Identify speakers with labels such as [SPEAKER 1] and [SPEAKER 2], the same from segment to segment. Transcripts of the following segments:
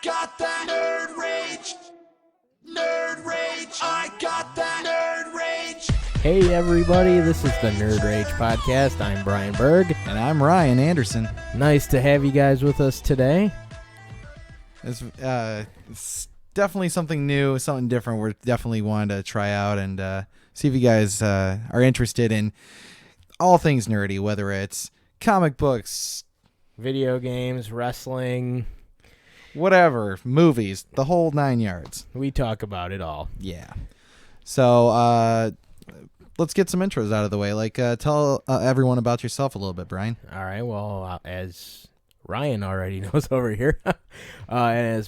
[SPEAKER 1] got that nerd rage. Nerd rage. I got that nerd rage.
[SPEAKER 2] Hey everybody, this is the Nerd Rage Podcast. I'm Brian Berg.
[SPEAKER 3] And I'm Ryan Anderson.
[SPEAKER 2] Nice to have you guys with us today.
[SPEAKER 3] It's definitely something new, something different. We're definitely wanting to try out and see if you guys are interested in all things nerdy, whether it's comic books,
[SPEAKER 2] Video games, wrestling,
[SPEAKER 3] whatever, movies, the whole 9 yards.
[SPEAKER 2] we talk about it all.
[SPEAKER 3] Yeah. So let's get some intros out of the way. Tell everyone about yourself a little bit, Brian.
[SPEAKER 2] All right, well, as Ryan already knows over here, and as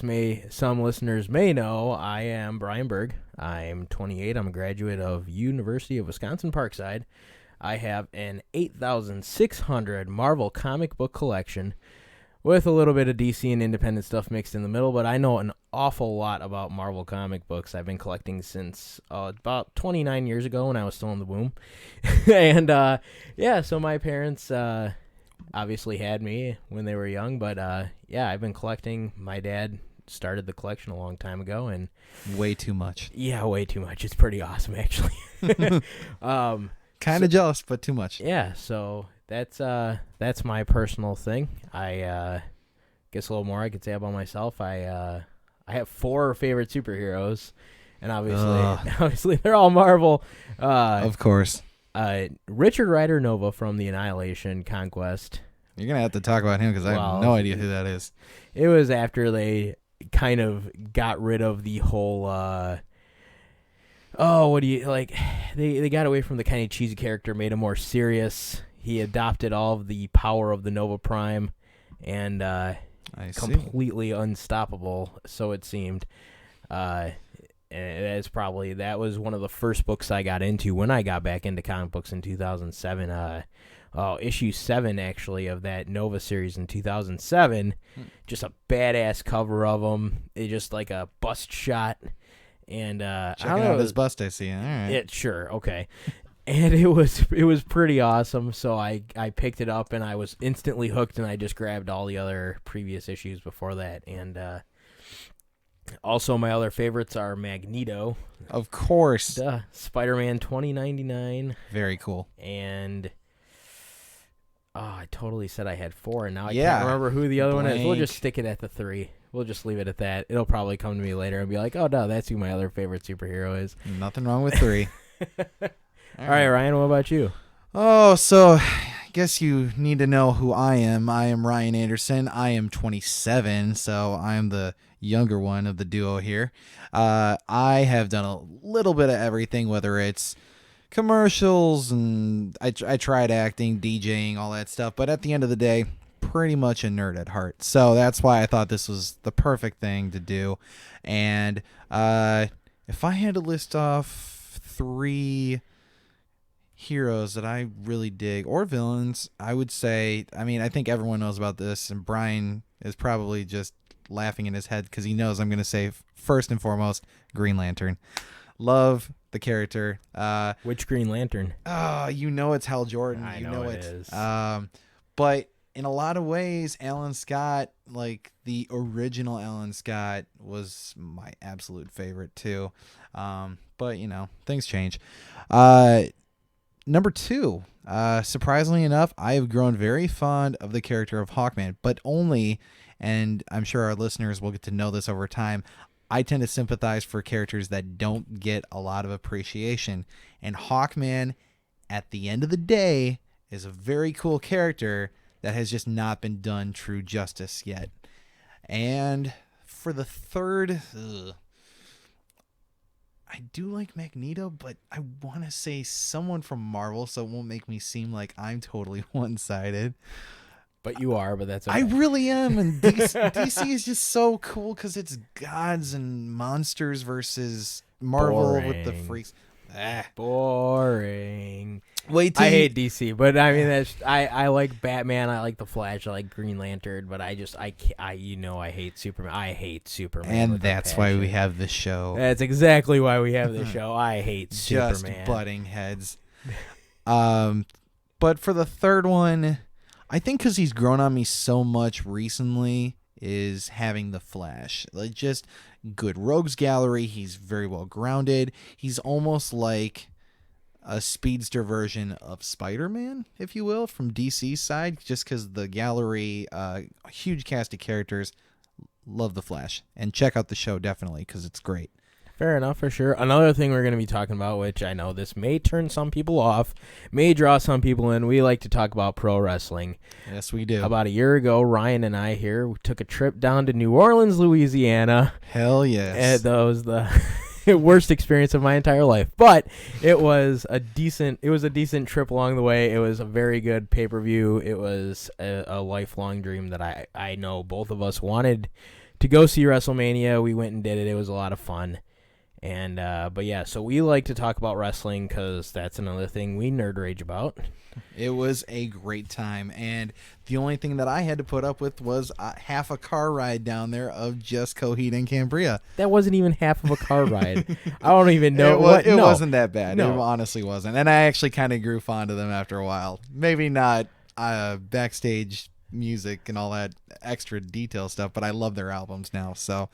[SPEAKER 2] some listeners may know, I am Brian Berg. I'm 28. I'm a graduate of University of Wisconsin Parkside. I have an 8,600 Marvel comic book collection with a little bit of DC and independent stuff mixed in the middle, but I know an awful lot about Marvel comic books. I've been collecting since about 29 years ago when I was still in the womb. And, so my parents obviously had me when they were young, but, I've been collecting. My dad started the collection a long time ago, and
[SPEAKER 3] Way too much.
[SPEAKER 2] yeah, way too much. It's pretty awesome, actually.
[SPEAKER 3] Kind of jealous, but too much.
[SPEAKER 2] Yeah, so that's my personal thing. I guess a little more I could say about myself. I have 4 favorite superheroes, and obviously they're all Marvel.
[SPEAKER 3] Of course.
[SPEAKER 2] Richard Rider Nova from the Annihilation Conquest.
[SPEAKER 3] You're going to have to talk about him because I have no idea who that is.
[SPEAKER 2] It was after they kind of got rid of the whole they got away from the kind of cheesy character, made him more serious. He adopted all of the power of the Nova Prime and completely unstoppable, so it seemed. And that was one of the first books I got into when I got back into comic books in 2007. Issue 7 actually of that Nova series in 2007. Just a badass cover of him. It's just like a bust shot. And
[SPEAKER 3] Checking out his bust, I see. All right.
[SPEAKER 2] It sure, okay. And it was pretty awesome. So I picked it up and I was instantly hooked, and I just grabbed all the other previous issues before that. And also my other favorites are Magneto,
[SPEAKER 3] Of course.
[SPEAKER 2] Spider-Man 2099,
[SPEAKER 3] Very cool.
[SPEAKER 2] and I totally said I had 4, and now I
[SPEAKER 3] Yeah.
[SPEAKER 2] can't remember who the other one is. We'll
[SPEAKER 3] Blank.
[SPEAKER 2] just stick it at the 3. We'll just leave it at that. It'll probably come to me later and be like, oh, no, that's who my other favorite superhero is.
[SPEAKER 3] Nothing wrong with 3.
[SPEAKER 2] All right, Ryan, what about you?
[SPEAKER 3] Oh, so I guess you need to know who I am. I am Ryan Anderson. I am 27, so I am the younger one of the duo here. I have done a little bit of everything, whether it's commercials, and I tried acting, DJing, all that stuff. But at the end of the day, pretty much a nerd at heart. So that's why I thought this was the perfect thing to do. And if I had to list off 3 heroes that I really dig, or villains, I would say, I think everyone knows about this, and Brian is probably just laughing in his head because he knows I'm going to say first and foremost Green Lantern. Love the character.
[SPEAKER 2] Which Green Lantern?
[SPEAKER 3] You know it's Hal Jordan.
[SPEAKER 2] I
[SPEAKER 3] you
[SPEAKER 2] know
[SPEAKER 3] know
[SPEAKER 2] it is.
[SPEAKER 3] But in a lot of ways, Alan Scott, like the original Alan Scott, was my absolute favorite too. But things change. Number 2, surprisingly enough, I have grown very fond of the character of Hawkman, but only, and I'm sure our listeners will get to know this over time, I tend to sympathize for characters that don't get a lot of appreciation. And Hawkman, at the end of the day, is a very cool character that has just not been done true justice yet. And for the 3rd, I do like Magneto, but I want to say someone from Marvel, so it won't make me seem like I'm totally one-sided.
[SPEAKER 2] But you are, but that's okay.
[SPEAKER 3] I really am, and DC is just so cool because it's gods and monsters versus Marvel with the freaks.
[SPEAKER 2] Boring.
[SPEAKER 3] Wait till
[SPEAKER 2] I hate DC, but I like Batman, I like the Flash, I like Green Lantern, but I hate Superman. I hate Superman,
[SPEAKER 3] and that's why we have the show.
[SPEAKER 2] That's exactly why we have the show. I hate
[SPEAKER 3] Just
[SPEAKER 2] Superman.
[SPEAKER 3] butting heads. But for the 3rd one, I think because he's grown on me so much recently, is having the Flash. Like, just good rogues gallery. He's very well grounded. He's almost like a speedster version of Spider-Man, if you will, from DC's side, just because the gallery, a huge cast of characters, love the Flash. And check out the show, definitely, because it's great.
[SPEAKER 2] Fair enough, for sure. Another thing we're going to be talking about, which I know this may turn some people off, may draw some people in, we like to talk about pro wrestling.
[SPEAKER 3] Yes, we do.
[SPEAKER 2] About a year ago, Ryan and I here took a trip down to New Orleans, Louisiana.
[SPEAKER 3] Hell yes.
[SPEAKER 2] And that was the worst experience of my entire life, but it was a decent trip along the way. It was a very good pay-per-view. It was a lifelong dream that I know both of us wanted to go see WrestleMania. We went and did it. It was a lot of fun. And but yeah, so we like to talk about wrestling because that's another thing we nerd rage about.
[SPEAKER 3] It was a great time, and the only thing that I had to put up with was half a car ride down there of just Coheed and Cambria.
[SPEAKER 2] That wasn't even half of a car ride. I don't even know.
[SPEAKER 3] It wasn't that bad.
[SPEAKER 2] No.
[SPEAKER 3] It honestly wasn't. And I actually kind of grew fond of them after a while. Maybe not backstage music and all that extra detail stuff, but I love their albums now, so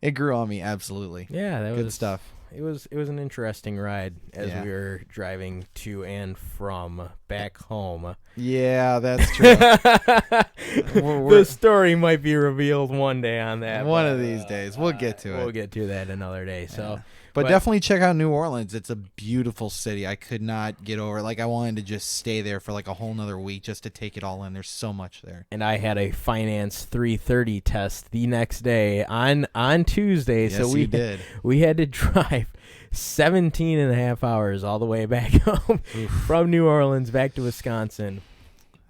[SPEAKER 3] it grew on me, absolutely.
[SPEAKER 2] Yeah, that
[SPEAKER 3] good
[SPEAKER 2] was
[SPEAKER 3] stuff.
[SPEAKER 2] It was an interesting ride as we were driving to and from back home.
[SPEAKER 3] Yeah, that's true.
[SPEAKER 2] The story might be revealed one day on that.
[SPEAKER 3] One of these days. We'll get to it.
[SPEAKER 2] We'll get to that another day. So,
[SPEAKER 3] But definitely check out New Orleans. It's a beautiful city. I could not get over it. Like, I wanted to just stay there for like a whole nother week just to take it all in. There's so much there.
[SPEAKER 2] And I had a Finance 330 test the next day on Tuesday.
[SPEAKER 3] Yes,
[SPEAKER 2] so we
[SPEAKER 3] did.
[SPEAKER 2] We had to drive 17 and a half hours all the way back home from New Orleans back to Wisconsin.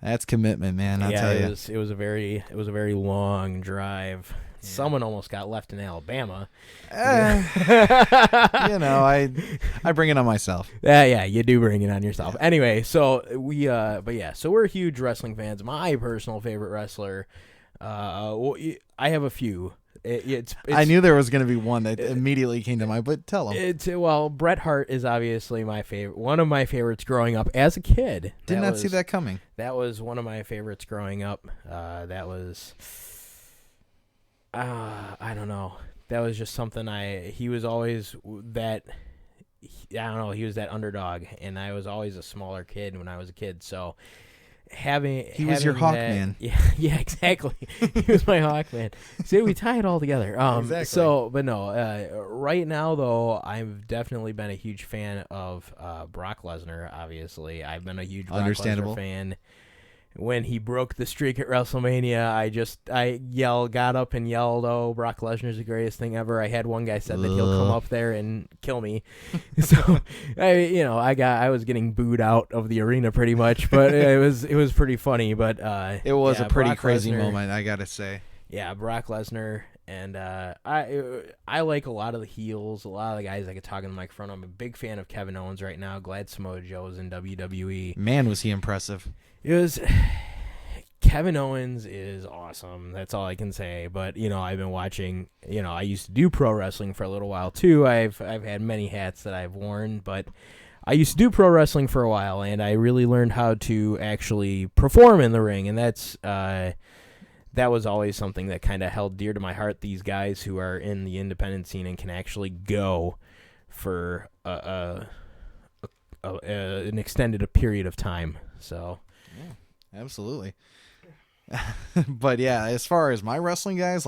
[SPEAKER 3] That's commitment, man. I'll tell you.
[SPEAKER 2] It was a very long drive. Yeah. Someone almost got left in Alabama.
[SPEAKER 3] I bring it on myself.
[SPEAKER 2] Yeah, you do bring it on yourself. Yeah. Anyway, so so we're huge wrestling fans. My personal favorite wrestler, I have a few.
[SPEAKER 3] I knew there was going to be one that immediately came to mind, but tell them.
[SPEAKER 2] Bret Hart is obviously my favorite. One of my favorites growing up as a kid.
[SPEAKER 3] Did not see that coming.
[SPEAKER 2] That was one of my favorites growing up. That was... I don't know. That was just something he was always that, he was that underdog, and I was always a smaller kid when I was a kid, so he
[SPEAKER 3] was your Hawkman.
[SPEAKER 2] Yeah, exactly. He was my Hawkman. See, we tie it all together.
[SPEAKER 3] Exactly.
[SPEAKER 2] So, but no, right now, though, I've definitely been a huge fan of Brock Lesnar, obviously. I've been a huge Brock Lesnar fan. When he broke the streak at WrestleMania, I got up and yelled, "Oh, Brock Lesnar's the greatest thing ever!" I had one guy said that he'll come up there and kill me, so I was getting booed out of the arena pretty much, but it was pretty funny. But
[SPEAKER 3] it was a pretty
[SPEAKER 2] Brock
[SPEAKER 3] crazy
[SPEAKER 2] Lesnar,
[SPEAKER 3] moment, I gotta say.
[SPEAKER 2] Yeah, Brock Lesnar, and I like a lot of the heels, a lot of the guys I could talk in the microphone. I'm a big fan of Kevin Owens right now. Glad Samoa Joe's in WWE.
[SPEAKER 3] Man, was he impressive.
[SPEAKER 2] Kevin Owens is awesome. That's all I can say. But, I've been watching, I used to do pro wrestling for a little while too. I've had many hats that I've worn, but I used to do pro wrestling for a while, and I really learned how to actually perform in the ring. And that was always something that kind of held dear to my heart. These guys who are in the independent scene and can actually go for an extended period of time. So,
[SPEAKER 3] yeah, absolutely. But yeah, as far as my wrestling guys,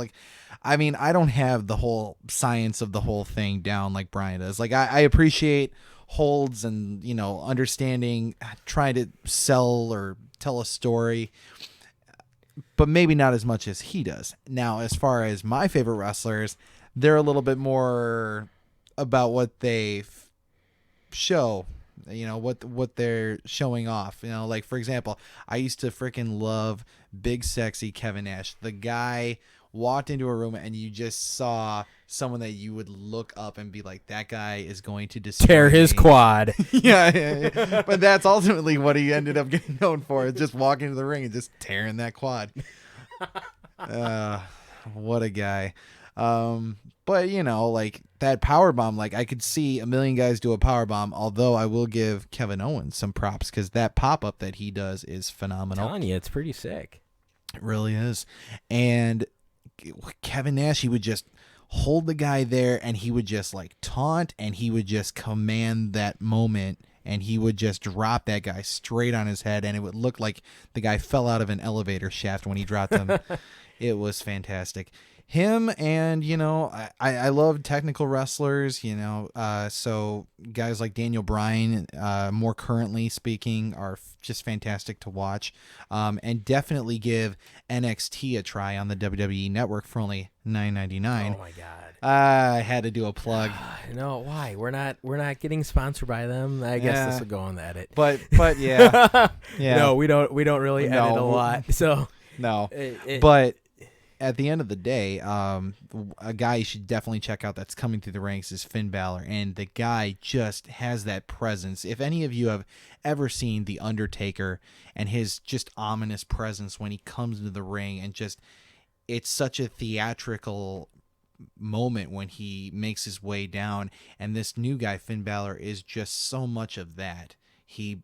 [SPEAKER 3] I don't have the whole science of the whole thing down like Brian does. I appreciate holds and, understanding, trying to sell or tell a story, but maybe not as much as he does. Now, as far as my favorite wrestlers, they're a little bit more about what they show, what they're showing off. For example, I used to freaking love big sexy Kevin Nash. The guy walked into a room and you just saw someone that you would look up and be like, that guy is going to
[SPEAKER 2] tear his quad.
[SPEAKER 3] yeah. But that's ultimately what he ended up getting known for, is just walking into the ring and just tearing that quad. What a guy. But that power bomb, I could see a million guys do a power bomb, although I will give Kevin Owens some props because that pop up that he does is phenomenal.
[SPEAKER 2] I'm telling you, it's pretty sick.
[SPEAKER 3] It really is. And Kevin Nash, he would just hold the guy there, and he would just like taunt, and he would just command that moment, and he would just drop that guy straight on his head, and it would look like the guy fell out of an elevator shaft when he dropped him. It was fantastic. Him, and I love technical wrestlers, so guys like Daniel Bryan, more currently speaking, are just fantastic to watch, and definitely give NXT a try on the WWE Network for only $9.99.
[SPEAKER 2] Oh my god!
[SPEAKER 3] I had to do a plug.
[SPEAKER 2] No, why? We're not getting sponsored by them. I guess this will go on the edit.
[SPEAKER 3] But yeah, yeah.
[SPEAKER 2] No, we don't really edit a lot. So
[SPEAKER 3] no, but at the end of the day, a guy you should definitely check out that's coming through the ranks is Finn Balor, and the guy just has that presence. If any of you have ever seen The Undertaker and his just ominous presence when he comes into the ring, and just it's such a theatrical moment when he makes his way down, and this new guy Finn Balor is just so much of that. He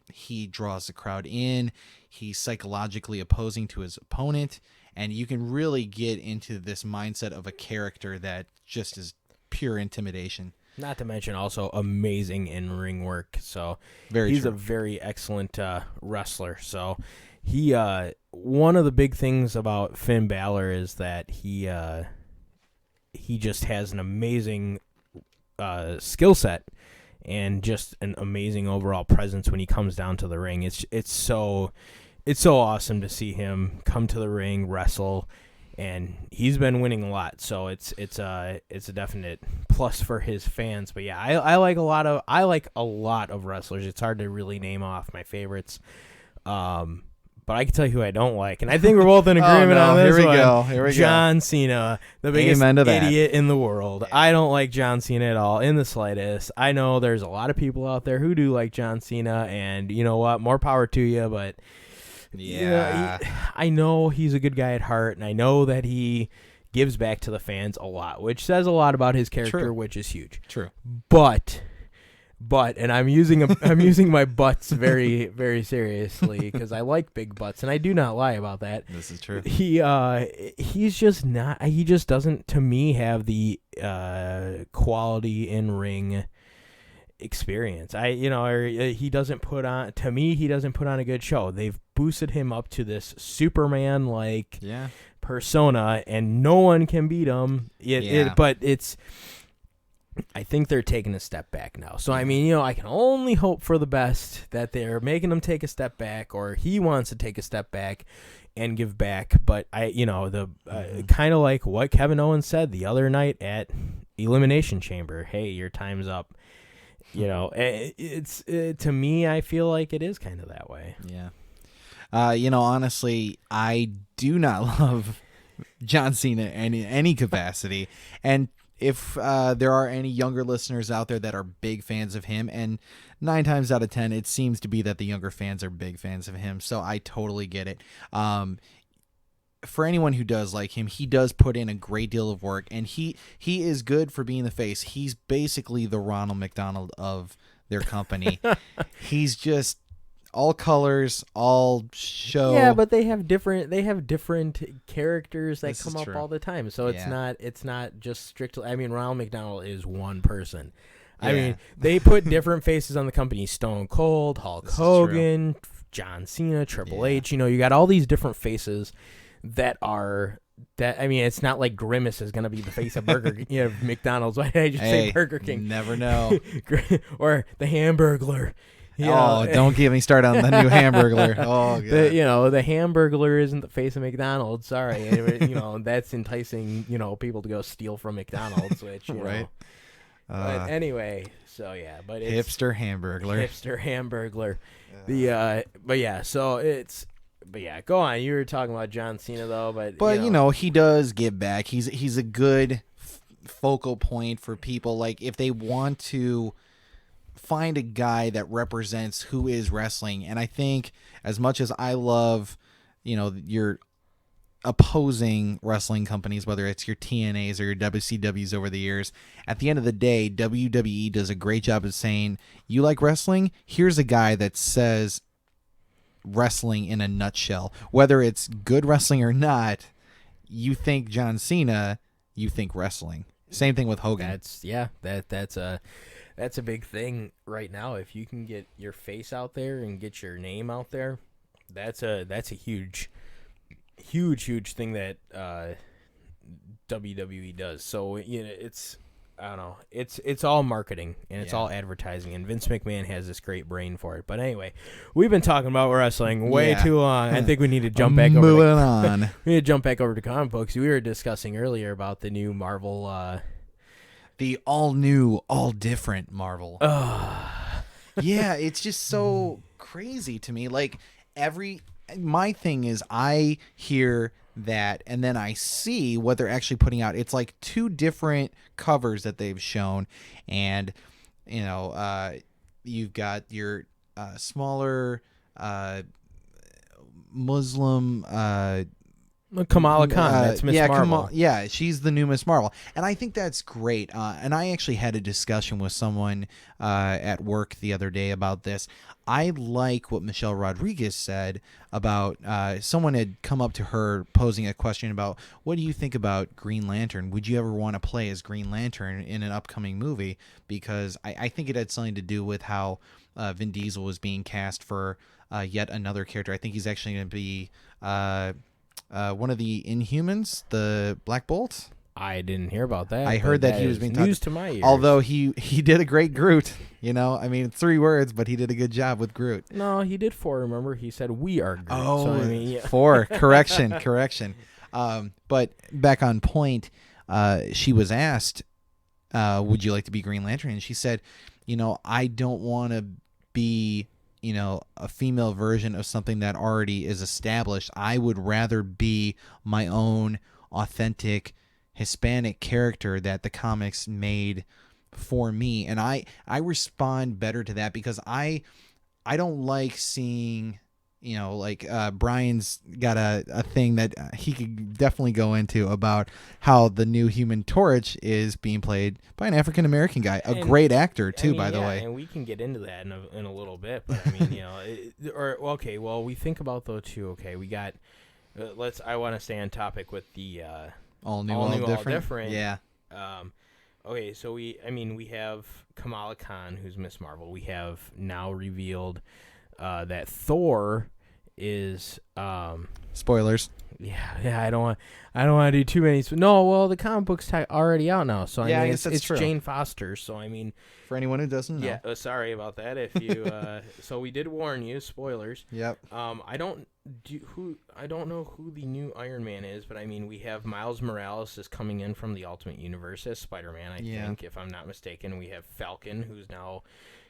[SPEAKER 3] draws the crowd in, he's psychologically opposing to his opponent, and you can really get into this mindset of a character that just is pure intimidation.
[SPEAKER 2] Not to mention also amazing in-ring work. So he's a very excellent wrestler. So he one of the big things about Finn Balor is that he just has an amazing skill set and just an amazing overall presence when he comes down to the ring. It's so awesome to see him come to the ring, wrestle, and he's been winning a lot. So it's a definite plus for his fans. But yeah, I like a lot of wrestlers. It's hard to really name off my favorites. But I can tell you who I don't like, and I think we're both in agreement on this one.
[SPEAKER 3] Here we go.
[SPEAKER 2] John Cena, the biggest idiot in the world. Yeah. I don't like John Cena at all, in the slightest. I know there's a lot of people out there who do like John Cena, and you know what? More power to you, but yeah, I know he's a good guy at heart, and I know that he gives back to the fans a lot, which says a lot about his character, which is huge.
[SPEAKER 3] True.
[SPEAKER 2] But, and I'm using my butts very, very seriously because I like big butts, and I do not lie about that.
[SPEAKER 3] This is true.
[SPEAKER 2] He's just not. He just doesn't, to me, have the quality in ring experience. He doesn't put on. To me, he doesn't put on a good show. They've boosted him up to this Superman like persona, and no one can beat him. But it's. I think they're taking a step back now. So, I mean, I can only hope for the best that they're making him take a step back, or he wants to take a step back and give back. But kind of like what Kevin Owens said the other night at Elimination Chamber. Hey, your time's up. To me, I feel like it is kind of that way.
[SPEAKER 3] Yeah. Honestly, I do not love John Cena in any capacity. And if there are any younger listeners out there that are big fans of him, and 9 times out of 10, it seems to be that the younger fans are big fans of him. So I totally get it. For anyone who does like him, he does put in a great deal of work, and he is good for being the face. He's basically the Ronald McDonald of their company. He's just all colors, all show.
[SPEAKER 2] Yeah, but they have different characters that come up all the time. So it's not just strictly. I mean, Ronald McDonald is one person. Yeah. I mean, they put different faces on the company: Stone Cold, Hulk Hogan, John Cena, Triple H. You got all these different faces that are. I mean, it's not like Grimace is going to be the face of McDonald's. Why did I just say Burger King?
[SPEAKER 3] Never know.
[SPEAKER 2] Or the Hamburglar.
[SPEAKER 3] Don't get me started on the new Hamburglar. Oh, God.
[SPEAKER 2] The Hamburglar isn't the face of McDonald's. Sorry. That's enticing, people to go steal from McDonald's, which,
[SPEAKER 3] right.
[SPEAKER 2] But anyway, so yeah. But it's
[SPEAKER 3] Hipster Hamburglar.
[SPEAKER 2] But yeah, go on. You were talking about John Cena, though.
[SPEAKER 3] But he does give back. He's a good focal point for people. Like, if they want to find a guy that represents who is wrestling. And I think as much as I love, your opposing wrestling companies, whether it's your TNAs or your WCWs over the years, at the end of the day, WWE does a great job of saying, you like wrestling? Here's a guy that says wrestling in a nutshell. Whether it's good wrestling or not, you think John Cena, you think wrestling. Same thing with Hogan.
[SPEAKER 2] That's a big thing right now. If you can get your face out there and get your name out there, that's a huge thing that WWE does. So it's I don't know. It's all marketing and it's all advertising, and Vince McMahon has this great brain for it. But anyway, we've been talking about wrestling way too long. I think we need to jump back over.
[SPEAKER 3] Moving on.
[SPEAKER 2] We need to jump back over to comic books. We were discussing earlier about the new Marvel.
[SPEAKER 3] The all new, all different Marvel. Yeah, it's just so crazy to me. Like my thing is, I hear that and then I see what they're actually putting out. It's like two different covers that they've shown, and you've got your smaller Muslim
[SPEAKER 2] Kamala Khan, that's Miss Marvel.
[SPEAKER 3] She's the new Miss Marvel, and I think that's great. And I actually had a discussion with someone at work the other day about this. I like what Michelle Rodriguez said about someone had come up to her posing a question about, what do you think about Green Lantern? Would you ever want to play as Green Lantern in an upcoming movie? Because I think it had something to do with how Vin Diesel was being cast for yet another character. I think he's actually going to be one of the Inhumans, the Black Bolt.
[SPEAKER 2] I didn't hear about that.
[SPEAKER 3] I heard that he was being
[SPEAKER 2] news to my ears.
[SPEAKER 3] Although he did a great Groot. I mean, 3 words, but he did a good job with Groot.
[SPEAKER 2] No, he did 4. Remember, he said we are Groot.
[SPEAKER 3] Oh,
[SPEAKER 2] so, I mean,
[SPEAKER 3] 4. Correction. But back on point, she was asked, "Would you like to be Green Lantern?" And she said, "I don't want to be." A female version of something that already is established. I would rather be my own authentic Hispanic character that the comics made for me. And I respond better to that because I don't like seeing, Brian's got a thing that he could definitely go into about how the new Human Torch is being played by an African American guy, a great actor too, by the way.
[SPEAKER 2] And we can get into that in a little bit, but I mean, we think about though too. Okay, we got. I want to stay on topic with the
[SPEAKER 3] all new, all different.
[SPEAKER 2] Yeah. Okay, so we have Kamala Khan, who's Miss Marvel. We have now revealed that Thor is
[SPEAKER 3] spoilers.
[SPEAKER 2] Yeah. I don't want to do too many. No, well, the comic book's already out now, so I mean, it's
[SPEAKER 3] true.
[SPEAKER 2] Jane Foster. So I mean,
[SPEAKER 3] for anyone who doesn't know,
[SPEAKER 2] sorry about that. If you, so we did warn you. Spoilers.
[SPEAKER 3] Yep.
[SPEAKER 2] I don't know who the new Iron Man is, but I mean, we have Miles Morales is coming in from the Ultimate Universe as Spider-Man. I think, if I'm not mistaken, we have Falcon, who's now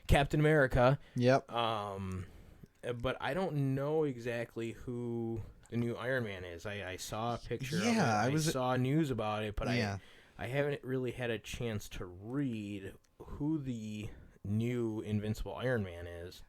[SPEAKER 2] Captain America.
[SPEAKER 3] Yep.
[SPEAKER 2] But I don't know exactly who the new Iron Man is. I saw a picture of it. I saw news about it, but I haven't really had a chance to read who the new Invincible Iron Man is.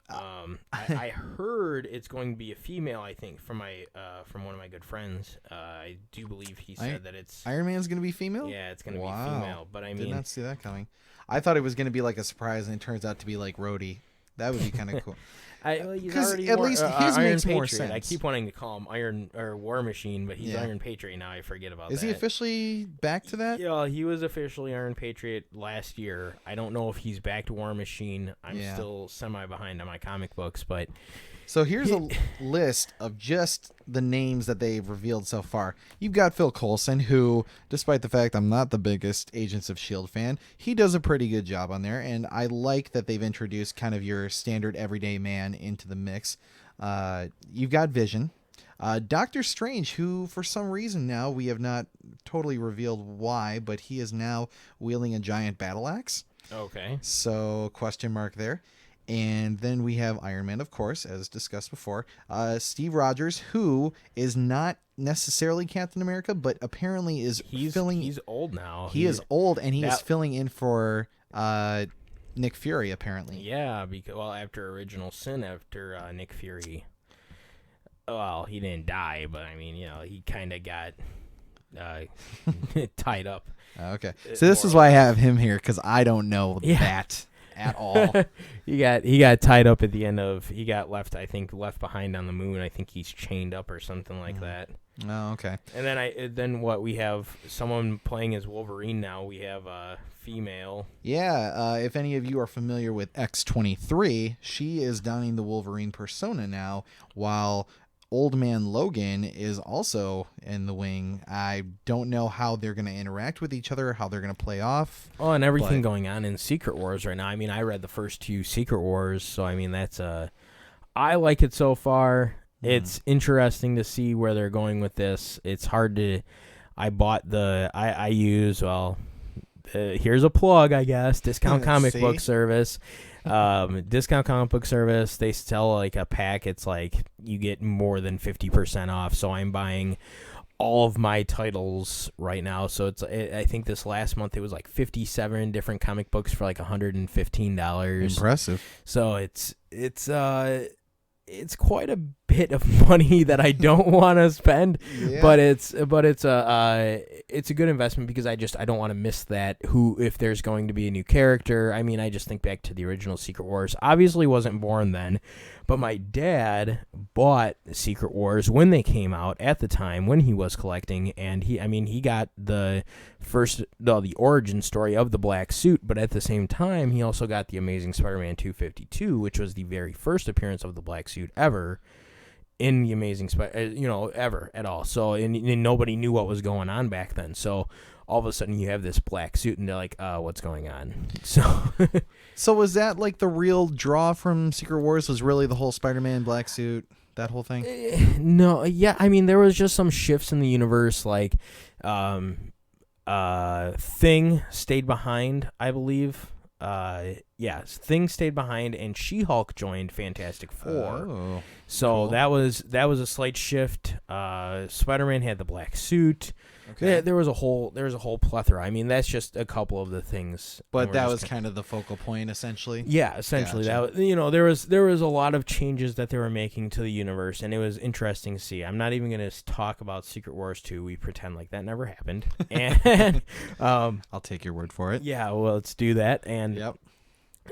[SPEAKER 2] I heard it's going to be a female, I think, from one of my good friends. I do believe he said that it's...
[SPEAKER 3] Iron Man's going to be female?
[SPEAKER 2] Yeah, it's going to be female, but I mean...
[SPEAKER 3] Did not see that coming. I thought it was going to be like a surprise, and it turns out to be like Rhodey. That would be kind of cool.
[SPEAKER 2] Because
[SPEAKER 3] at least his
[SPEAKER 2] Iron
[SPEAKER 3] makes more
[SPEAKER 2] Patriot.
[SPEAKER 3] sense.
[SPEAKER 2] I keep wanting to call him Iron or War Machine, but he's Iron Patriot now. I forget about that.
[SPEAKER 3] Is he officially back to that?
[SPEAKER 2] Yeah, he was officially Iron Patriot last year. I don't know if he's back to War Machine. I'm still semi behind on my comic books, but...
[SPEAKER 3] So here's a list of just the names that they've revealed so far. You've got Phil Coulson, who, despite the fact I'm not the biggest Agents of S.H.I.E.L.D. fan, he does a pretty good job on there, and I like that they've introduced kind of your standard everyday man into the mix. You've got Vision. Doctor Strange, who for some reason now, we have not totally revealed why, but he is now wielding a giant battle axe.
[SPEAKER 2] Okay.
[SPEAKER 3] So, question mark there. And then we have Iron Man, of course, as discussed before. Steve Rogers, who is not necessarily Captain America, but apparently is filling...
[SPEAKER 2] He's old now.
[SPEAKER 3] He is old, and he is filling in for Nick Fury, apparently.
[SPEAKER 2] Yeah, because after Original Sin, after Nick Fury... Well, he didn't die, but I mean, he kind of got tied up.
[SPEAKER 3] Okay. So this is why I have him here, because I don't know that. at all.
[SPEAKER 2] he got tied up at the end of. He got left behind on the moon. I think he's chained up or something like that.
[SPEAKER 3] Oh, okay.
[SPEAKER 2] And then what we have someone playing as Wolverine now. We have a female.
[SPEAKER 3] Yeah, if any of you are familiar with X-23, she is donning the Wolverine persona now, while Old Man Logan is also in the wing. I don't know how they're going to interact with each other, how they're going to play off.
[SPEAKER 2] Oh, and everything going on in Secret Wars right now. I mean, I read the first 2 Secret Wars, so I mean I like it so far. It's interesting to see where they're going with this. It's hard to. I bought I use here's a plug, I guess. Discount comic book service. Discount comic book service. They sell like a pack. It's like you get more than 50% off. So I'm buying all of my titles right now. So I think this last month it was like 57 different comic books for like $115.
[SPEAKER 3] Impressive.
[SPEAKER 2] So it's quite a bit of money that I don't want to spend, but it's a good investment because I don't want to miss that. If there's going to be a new character, I mean, I just think back to the original Secret Wars. Obviously, wasn't born then, but my dad bought Secret Wars when they came out at the time when he was collecting, and he got the origin story of the black suit, but at the same time, he also got the Amazing Spider-Man 252, which was the very first appearance of the black suit ever in the Amazing ever at all. So and nobody knew what was going on back then. So all of a sudden you have this black suit and they're like, what's going on?
[SPEAKER 3] So was that like the real draw from Secret Wars? Was really the whole Spider-Man black suit, that whole thing?
[SPEAKER 2] No, yeah. I mean, there was just some shifts in the universe, like Thing stayed behind, I believe. Thing stayed behind, and She-Hulk joined Fantastic Four.
[SPEAKER 3] Oh,
[SPEAKER 2] so
[SPEAKER 3] cool.
[SPEAKER 2] that was a slight shift. Spider-Man had the black suit.
[SPEAKER 3] Okay.
[SPEAKER 2] There was a whole plethora. I mean, that's just a couple of the things.
[SPEAKER 3] But that was kind of the focal point, essentially.
[SPEAKER 2] Yeah, essentially.
[SPEAKER 3] Gotcha.
[SPEAKER 2] There was a lot of changes that they were making to the universe, and it was interesting to see. I'm not even going to talk about Secret Wars 2. We pretend like that never happened. And
[SPEAKER 3] I'll take your word for it.
[SPEAKER 2] Yeah, well, let's do that. And
[SPEAKER 3] yep.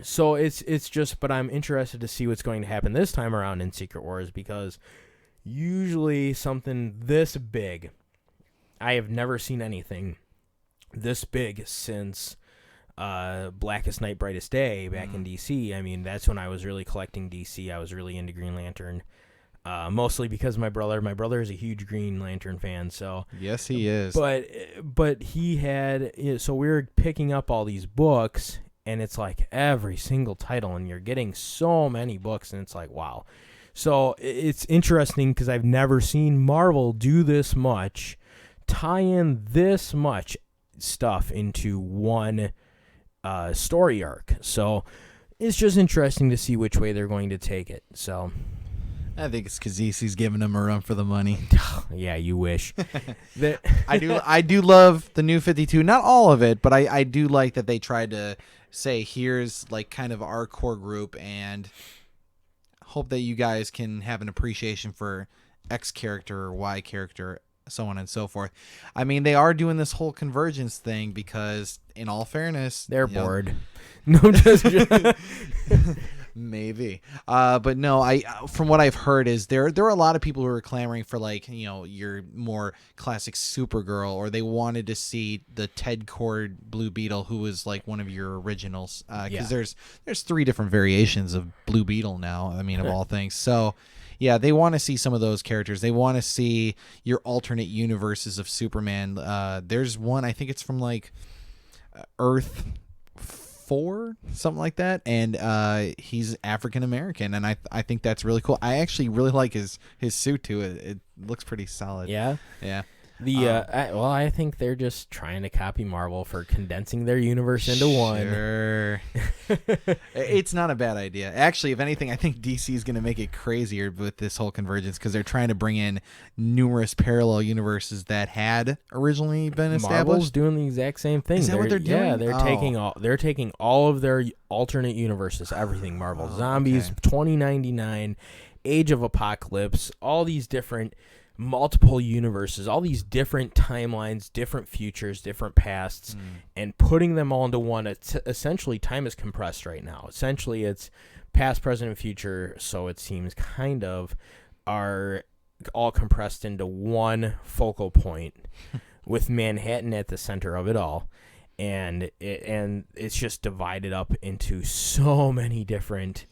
[SPEAKER 2] So it's just, but I'm interested to see what's going to happen this time around in Secret Wars, because usually something this big, I have never seen anything this big since Blackest Night, Brightest Day back in DC. I mean, that's when I was really collecting DC. I was really into Green Lantern, mostly because my brother is a huge Green Lantern fan. So
[SPEAKER 3] yes, he is.
[SPEAKER 2] But he had, so we were picking up all these books, and it's like every single title, and you're getting so many books, and it's like, wow. So it's interesting because I've never seen Marvel do this much, tie in this much stuff into one story arc. So it's just interesting to see which way they're going to take it. So
[SPEAKER 3] I think it's because DC's giving them a run for the money.
[SPEAKER 2] Yeah, you wish.
[SPEAKER 3] I do love the New 52. Not all of it, but I do like that they tried to say, here's like kind of our core group, and hope that you guys can have an appreciation for X character or Y character, so on and so forth. I mean, they are doing this whole convergence thing because, in all fairness,
[SPEAKER 2] they're bored. No, just
[SPEAKER 3] maybe. But no, from what I've heard is there are a lot of people who are clamoring for, like, your more classic Supergirl, or they wanted to see the Ted Kord Blue Beetle, who was like one of your originals. Because there's 3 different variations of Blue Beetle now. I mean, of all things. So yeah, they want to see some of those characters. They want to see your alternate universes of Superman. There's one, I think it's from like Earth 4, something like that, and he's African American, and I think that's really cool. I actually really like his suit too. It looks pretty solid.
[SPEAKER 2] Yeah. I think they're just trying to copy Marvel for condensing their universe into one.
[SPEAKER 3] Sure. It's not a bad idea. Actually, if anything, I think DC is going to make it crazier with this whole convergence, because they're trying to bring in numerous parallel universes that had originally been established.
[SPEAKER 2] Marvel's doing the exact same thing.
[SPEAKER 3] Is that what they're doing?
[SPEAKER 2] Yeah, they're taking all of their alternate universes, everything Marvel, Zombies,
[SPEAKER 3] okay.
[SPEAKER 2] 2099, Age of Apocalypse, all these different multiple universes, all these different timelines, different futures, different pasts, and putting them all into one. It's essentially, time is compressed right now. Essentially, it's past, present, and future, so it seems kind of are all compressed into one focal point with Manhattan at the center of it all. And it's just divided up into so many different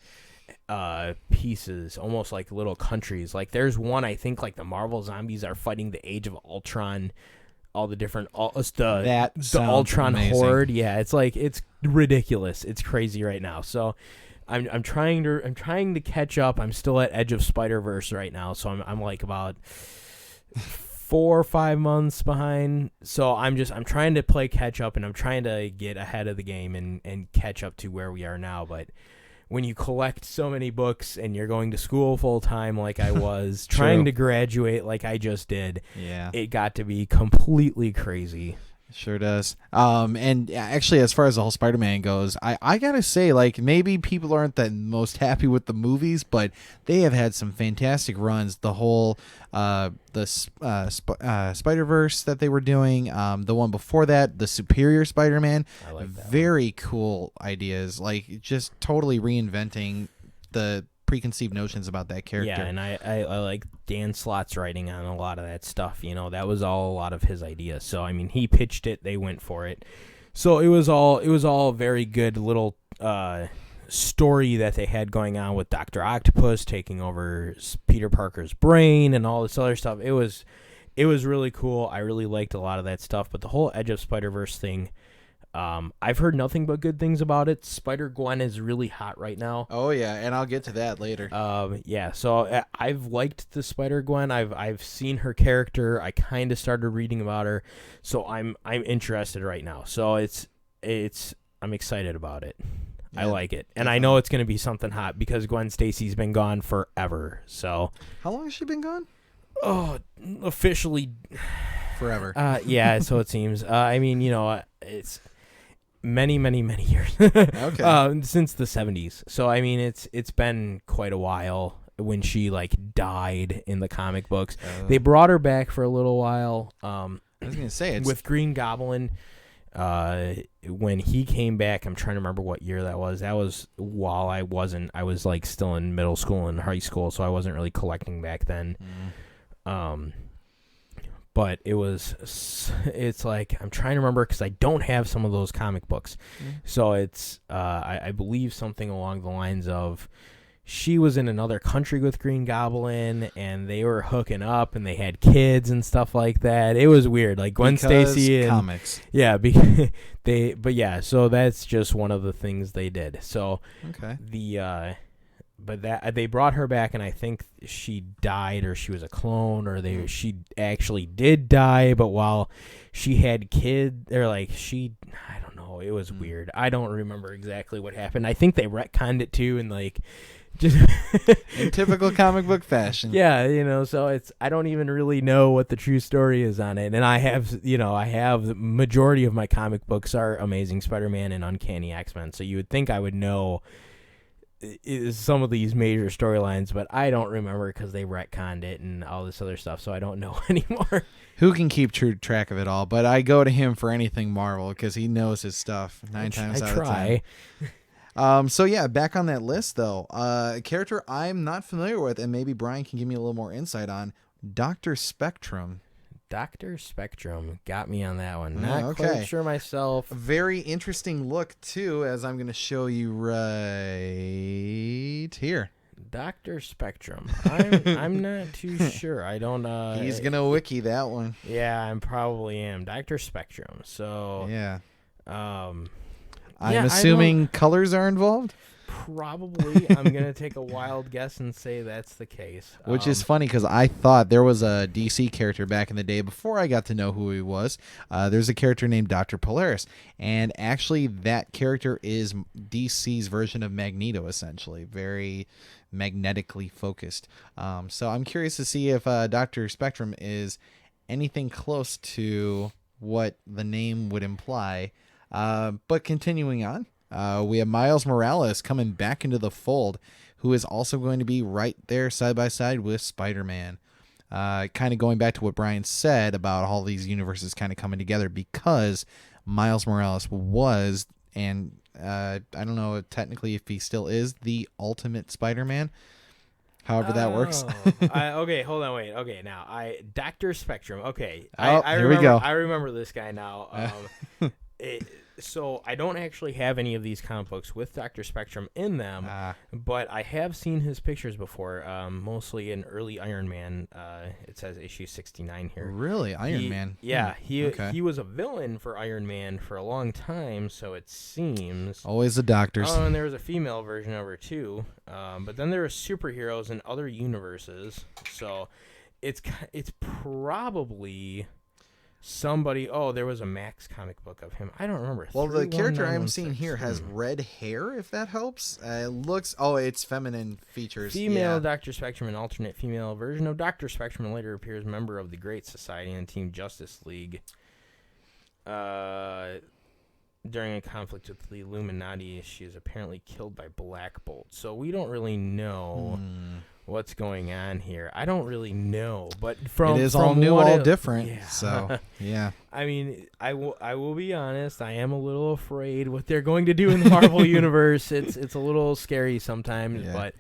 [SPEAKER 2] pieces, almost like little countries. Like there's one, I think, like the Marvel zombies are fighting the Age of Ultron, all the different the Ultron
[SPEAKER 3] amazing.
[SPEAKER 2] horde. Yeah, it's like, it's ridiculous. It's crazy right now. So I'm trying to catch up. I'm still at Edge of Spider-Verse right now, so I'm like about 4 or 5 months behind. So I'm trying to play catch up, and I'm trying to get ahead of the game and catch up to where we are now. But when you collect so many books and you're going to school full time like I was, trying to graduate like I just did, it got to be completely crazy.
[SPEAKER 3] Sure does. And actually, as far as the whole Spider-Man goes, I gotta say, like, maybe people aren't the most happy with the movies, but they have had some fantastic runs. The whole Spider-Verse that they were doing, the one before that, the Superior Spider-Man,
[SPEAKER 2] I like that.
[SPEAKER 3] Very cool ideas, like just totally reinventing the preconceived notions about that character.
[SPEAKER 2] Yeah, and I like Dan Slott's writing on a lot of that stuff. You know, that was all a lot of his ideas. So I mean, he pitched it, they went for it. So it was all very good little story that they had going on with Dr. Octopus taking over Peter Parker's brain and all this other stuff. It was really cool. I really liked a lot of that stuff. But the whole Edge of Spider-Verse thing, I've heard nothing but good things about it. Spider-Gwen is really hot right now.
[SPEAKER 3] Oh yeah, and I'll get to that later.
[SPEAKER 2] Yeah, so I've liked the Spider-Gwen. I've seen her character. I kind of started reading about her, so I'm interested right now. So I'm excited about it. Yeah, I like it, and I know it's going to be something hot because Gwen Stacy's been gone forever. So
[SPEAKER 3] how long has she been gone?
[SPEAKER 2] Oh, officially
[SPEAKER 3] forever.
[SPEAKER 2] Yeah, so it seems. I mean, you know, it's many years.
[SPEAKER 3] Okay.
[SPEAKER 2] Since the 70s. So I mean, it's been quite a while when she like died in the comic books. They brought her back for a little while.
[SPEAKER 3] I was gonna say
[SPEAKER 2] with Green Goblin. When he came back, I'm trying to remember what year that was. That was while I was like still in middle school and high school, so I wasn't really collecting back then. But it's like, I'm trying to remember because I don't have some of those comic books. So it's, I believe something along the lines of she was in another country with Green Goblin and they were hooking up and they had kids and stuff like that. It was weird. Like Gwen Stacy and
[SPEAKER 3] comics.
[SPEAKER 2] Yeah. But yeah, so that's just one of the things they did. So
[SPEAKER 3] okay.
[SPEAKER 2] But that they brought her back, and I think she died, or she was a clone, or she actually did die. But while she had kids, they're like I don't know. It was weird. I don't remember exactly what happened. I think they retconned it too, and like just
[SPEAKER 3] in typical comic book fashion.
[SPEAKER 2] Yeah, you know. So I don't even really know what the true story is on it. And I have the majority of my comic books are Amazing Spider-Man and Uncanny X-Men. So you would think I would know some of these major storylines, but I don't remember because they retconned it and all this other stuff, so I don't know anymore.
[SPEAKER 3] Who can keep true track of it all? But I go to him for anything Marvel because he knows his stuff 9 times out of 10. So yeah, back on that list though, a character I'm not familiar with, and maybe Brian can give me a little more insight on, Dr. Spectrum.
[SPEAKER 2] Dr. Spectrum got me on that one. Not quite sure myself.
[SPEAKER 3] Very interesting look too, as I'm going to show you right here.
[SPEAKER 2] Dr. Spectrum. I'm not too sure. I don't.
[SPEAKER 3] He's gonna wiki that one.
[SPEAKER 2] Yeah, I probably am. Dr. Spectrum. So
[SPEAKER 3] yeah.
[SPEAKER 2] I'm
[SPEAKER 3] assuming colors are involved.
[SPEAKER 2] Probably. I'm gonna take a wild guess and say that's the case.
[SPEAKER 3] Which is funny because I thought there was a DC character back in the day before I got to know who he was. There's a character named Dr. Polaris, and actually that character is DC's version of Magneto, essentially, very magnetically focused. So I'm curious to see if Dr. Spectrum is anything close to what the name would imply. But continuing on. We have Miles Morales coming back into the fold, who is also going to be right there side by side with Spider-Man. kind of going back to what Brian said about all these universes kind of coming together, because Miles Morales was, and I don't know technically if he still is, the ultimate Spider-Man. However that works.
[SPEAKER 2] Okay, hold on, wait. Okay, now Dr. Spectrum. Okay, I
[SPEAKER 3] here
[SPEAKER 2] remember,
[SPEAKER 3] we go.
[SPEAKER 2] I remember this guy now. So I don't actually have any of these comic books with Dr. Spectrum in them, but I have seen his pictures before, mostly in early Iron Man. It says issue 69 here.
[SPEAKER 3] Really? Iron Man?
[SPEAKER 2] Yeah, he was a villain for Iron Man for a long time, so it seems.
[SPEAKER 3] Always the doctors.
[SPEAKER 2] Oh, and there was a female version of her too. But then there were superheroes in other universes, so it's probably somebody. Oh, there was a Max comic book of him. I don't remember.
[SPEAKER 3] Well, the character I'm seeing here has red hair, if that helps. It looks. Oh, it's feminine features.
[SPEAKER 2] Female Dr. Spectrum, an alternate female version of Dr. Spectrum, and later appears member of the Great Society and Team Justice League. During a conflict with the Illuminati, she is apparently killed by Black Bolt. So we don't really know what's going on here. I don't really know, but
[SPEAKER 3] it is all new, all different. Yeah. So yeah.
[SPEAKER 2] I mean, I will be honest. I am a little afraid what they're going to do in the Marvel universe. It's a little scary sometimes, but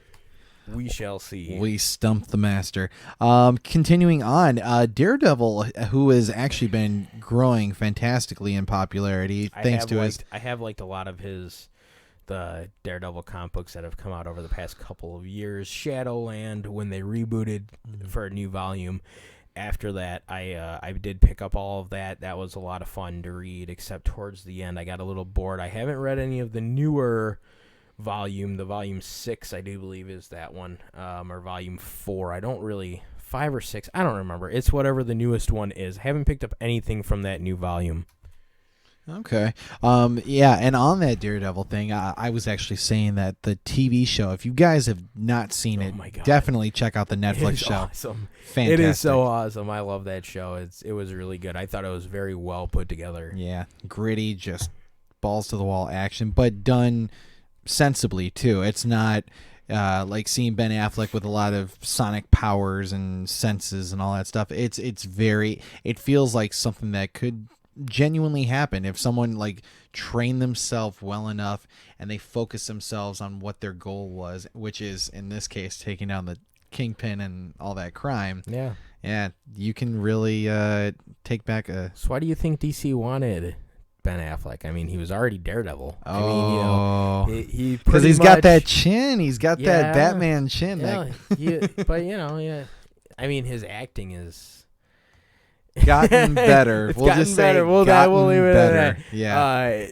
[SPEAKER 2] we shall see.
[SPEAKER 3] We stumped the master. Continuing on, Daredevil, who has actually been growing fantastically in popularity thanks to his.
[SPEAKER 2] I have liked a lot of the Daredevil comic books that have come out over the past couple of years. Shadowland, when they rebooted for a new volume. After that, I did pick up all of that. That was a lot of fun to read, except towards the end I got a little bored. I haven't read any of the newer volume. The volume 6, I do believe, is that one, or volume 4. I don't really, 5 or 6, I don't remember. It's whatever the newest one is. I haven't picked up anything from that new volume.
[SPEAKER 3] Okay. Yeah, and on that Daredevil thing, I was actually saying that the TV show, if you guys have not seen it, definitely check out the Netflix show.
[SPEAKER 2] Awesome.
[SPEAKER 3] Fantastic.
[SPEAKER 2] It is so awesome. I love that show. It was really good. I thought it was very well put together.
[SPEAKER 3] Yeah, gritty, just balls to the wall action, but done sensibly too. It's not like seeing Ben Affleck with a lot of sonic powers and senses and all that stuff. It feels like something that could genuinely happen if someone like trained themselves well enough and they focus themselves on what their goal was, which is in this case taking down the Kingpin and all that crime. Yeah, you can really take back a.
[SPEAKER 2] So why do you think DC wanted Ben Affleck? I mean, he was already Daredevil.
[SPEAKER 3] Oh,
[SPEAKER 2] I mean, he
[SPEAKER 3] because he's got that chin. He's got that Batman chin.
[SPEAKER 2] Yeah, but I mean, his acting is
[SPEAKER 3] gotten better. We'll
[SPEAKER 2] gotten
[SPEAKER 3] just say
[SPEAKER 2] better. We'll leave it at that.
[SPEAKER 3] Yeah.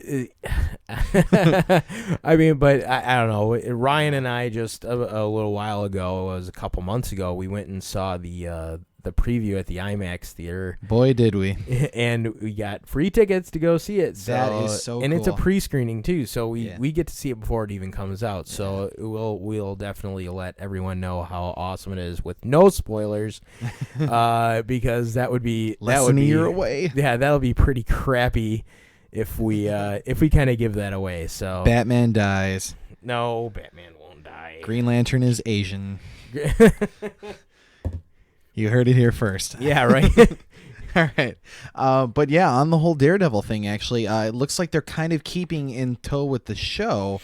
[SPEAKER 2] I mean, but I don't know. Ryan and I just a little while ago, it was a couple months ago, we went and saw the preview at the IMAX theater.
[SPEAKER 3] Boy, did we!
[SPEAKER 2] And we got free tickets to go see it. So,
[SPEAKER 3] that is so
[SPEAKER 2] and
[SPEAKER 3] cool.
[SPEAKER 2] it's a pre-screening too, so we get to see it before it even comes out. So we'll definitely let everyone know how awesome it is with no spoilers, because that would be
[SPEAKER 3] less than a year away.
[SPEAKER 2] Yeah, that'll be pretty crappy if we kind of give that away. So
[SPEAKER 3] Batman dies.
[SPEAKER 2] No, Batman won't die.
[SPEAKER 3] Green Lantern is Asian. You heard it here first.
[SPEAKER 2] Yeah, right.
[SPEAKER 3] All right. But yeah, on the whole Daredevil thing, actually, it looks like they're kind of keeping in tow with the show.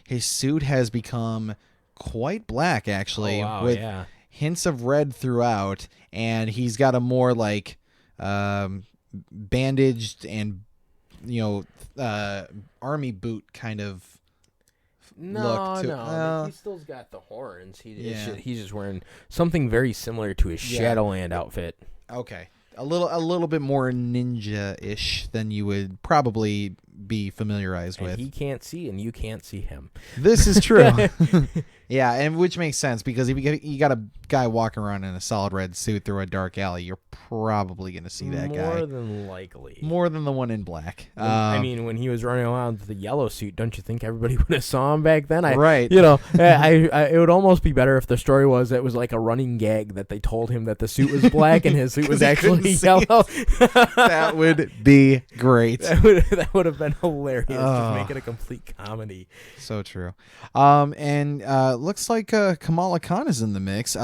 [SPEAKER 3] His suit has become quite black, actually, with hints of red throughout, and he's got a more like bandaged and army boot kind of look to
[SPEAKER 2] he still's got the horns. He's just wearing something very similar to his Shadowland outfit.
[SPEAKER 3] Okay, a little bit more ninja-ish than you would probably be familiarized with.
[SPEAKER 2] He can't see, and you can't see him.
[SPEAKER 3] This is true. Yeah, and which makes sense, because if you got a guy walking around in a solid red suit through a dark alley, you're probably going to see that guy.
[SPEAKER 2] More than likely.
[SPEAKER 3] More than the one in black.
[SPEAKER 2] I mean, when he was running around with the yellow suit, don't you think everybody would have saw him back then?
[SPEAKER 3] Right.
[SPEAKER 2] It would almost be better if the story was it was like a running gag that they told him that the suit was black and his suit was actually yellow.
[SPEAKER 3] That would be great.
[SPEAKER 2] That would have been hilarious.
[SPEAKER 3] Oh.
[SPEAKER 2] Just make it a complete comedy.
[SPEAKER 3] So true. And looks like Kamala Khan is in the mix.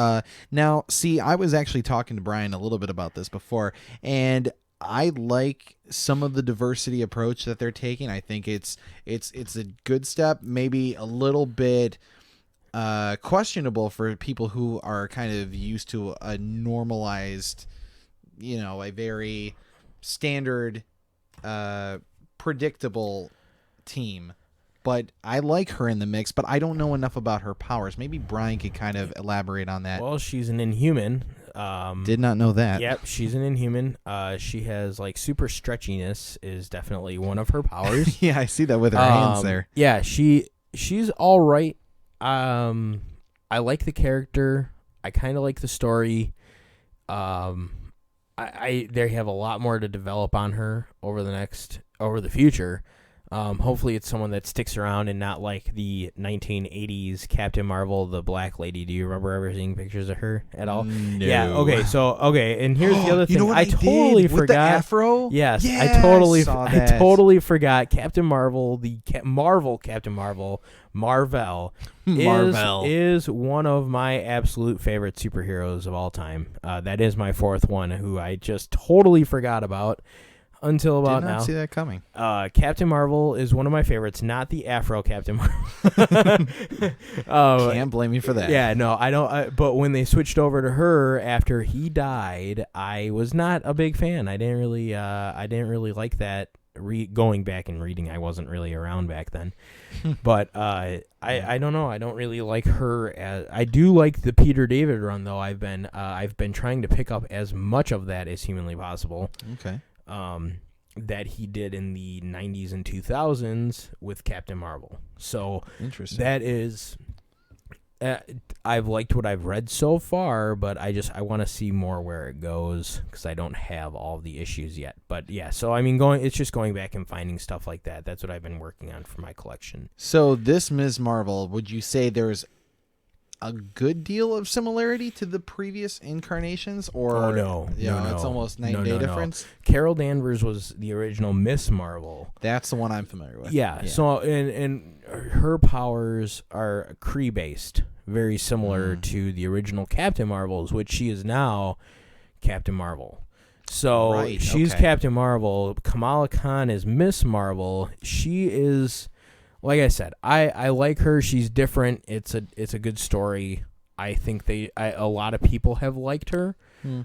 [SPEAKER 3] Now, see, I was actually talking to Brian a little bit about this before, and I like some of the diversity approach that they're taking. I think it's a good step, maybe a little bit questionable for people who are kind of used to a normalized, a very standard, predictable team. But I like her in the mix, but I don't know enough about her powers. Maybe Brian could kind of elaborate on that.
[SPEAKER 2] Well, she's an Inhuman.
[SPEAKER 3] Did not know that.
[SPEAKER 2] Yep, she's an Inhuman. She has like super stretchiness is definitely one of her powers.
[SPEAKER 3] Yeah, I see that with her hands there.
[SPEAKER 2] Yeah, she's all right. I like the character. I kind of like the story. They have a lot more to develop on her over the future. Hopefully it's someone that sticks around and not like the 1980s Captain Marvel, the black lady. Do you remember ever seeing pictures of her at all?
[SPEAKER 3] No.
[SPEAKER 2] Yeah. Okay. And here's the other thing.
[SPEAKER 3] You know what
[SPEAKER 2] I totally
[SPEAKER 3] did?
[SPEAKER 2] forgot.
[SPEAKER 3] With the afro?
[SPEAKER 2] Yes.
[SPEAKER 3] Yeah,
[SPEAKER 2] I totally forgot Captain Marvel, the Marvel Captain Marvel, Marvel is one of my absolute favorite superheroes of all time. That is my fourth one, who I just totally forgot about until about now.
[SPEAKER 3] Did not see that coming.
[SPEAKER 2] Captain Marvel is one of my favorites, not the Afro Captain Marvel.
[SPEAKER 3] Can't blame you for that.
[SPEAKER 2] Yeah, no, I don't. But when they switched over to her after he died, I was not a big fan. I didn't really like that. Going back and reading, I wasn't really around back then. But I don't know. I don't really like her. I do like the Peter David run, though. I've been trying to pick up as much of that as humanly possible.
[SPEAKER 3] Okay.
[SPEAKER 2] That he did in the 90s and 2000s with Captain Marvel. So
[SPEAKER 3] interesting.
[SPEAKER 2] That is, I've liked what I've read so far, but I want to see more where it goes because I don't have all the issues yet. But yeah, so I mean, it's just going back and finding stuff like that. That's what I've been working on for my collection.
[SPEAKER 3] So this Ms. Marvel, would you say there's a good deal of similarity to the previous incarnations, or
[SPEAKER 2] no,
[SPEAKER 3] it's almost night and day difference?
[SPEAKER 2] Carol Danvers was the original Miss Marvel.
[SPEAKER 3] That's the one I'm familiar with.
[SPEAKER 2] Yeah. So and her powers are Kree based, very similar to the original Captain Marvel's, which she is now Captain Marvel. So she's Captain Marvel. Kamala Khan is Miss Marvel. She is. Like I said, I like her. She's different. It's a good story. I think a lot of people have liked her.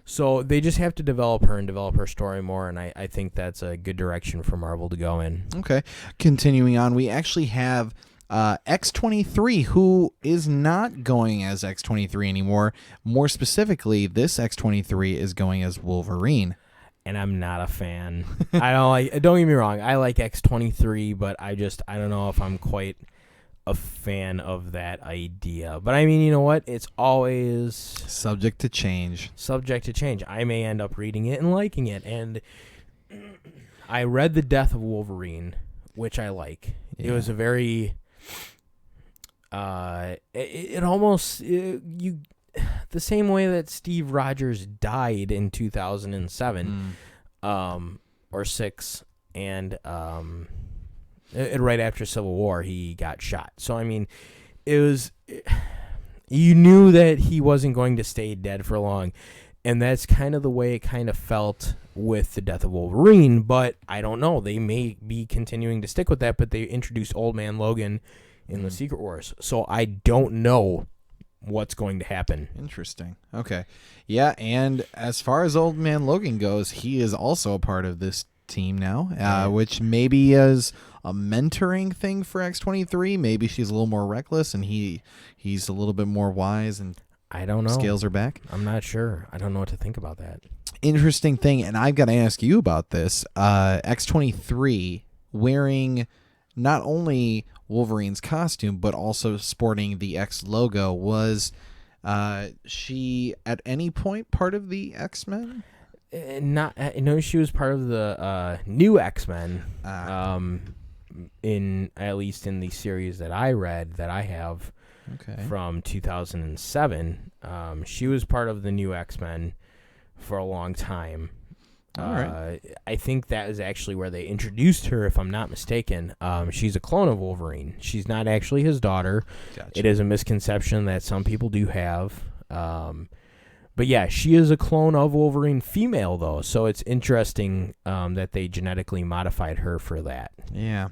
[SPEAKER 2] So they just have to develop her and develop her story more, and I think that's a good direction for Marvel to go in.
[SPEAKER 3] Okay. Continuing on, we actually have X-23, who is not going as X-23 anymore. More specifically, this X-23 is going as Wolverine.
[SPEAKER 2] And I'm not a fan. Don't get me wrong, I like X-23, but I don't know if I'm quite a fan of that idea. But I mean, you know what? It's always
[SPEAKER 3] subject to change.
[SPEAKER 2] I may end up reading it and liking it. And I read The Death of Wolverine, which I like. Yeah. It was a very the same way that Steve Rogers died in 2007 or 6, and right after Civil War he got shot. So I mean, you knew that he wasn't going to stay dead for long, and that's kind of the way it kind of felt with The Death of Wolverine. But I don't know, they may be continuing to stick with that, but they introduced Old Man Logan in the Secret Wars, so I don't know what's going to happen.
[SPEAKER 3] Interesting. Okay. Yeah, and as far as Old Man Logan goes, he is also a part of this team now, which maybe is a mentoring thing for X-23. Maybe she's a little more reckless and he's a little bit more wise, and
[SPEAKER 2] I don't know.
[SPEAKER 3] Scales are back.
[SPEAKER 2] I'm not sure. I don't know what to think about that.
[SPEAKER 3] Interesting thing, and I've got to ask you about this. X-23 wearing not only Wolverine's costume, but also sporting the X logo. Was she at any point part of the X-Men?
[SPEAKER 2] No, she was part of the new X-Men. In at least in the series that I read, that I have from 2007, she was part of the new X-Men for a long time.
[SPEAKER 3] All right.
[SPEAKER 2] I think that is actually where they introduced her, if I'm not mistaken. She's a clone of Wolverine. She's not actually his daughter.
[SPEAKER 3] Gotcha.
[SPEAKER 2] It is a misconception that some people do have. But yeah, she is a clone of Wolverine, female though, so it's interesting that they genetically modified her for that.
[SPEAKER 3] Yeah,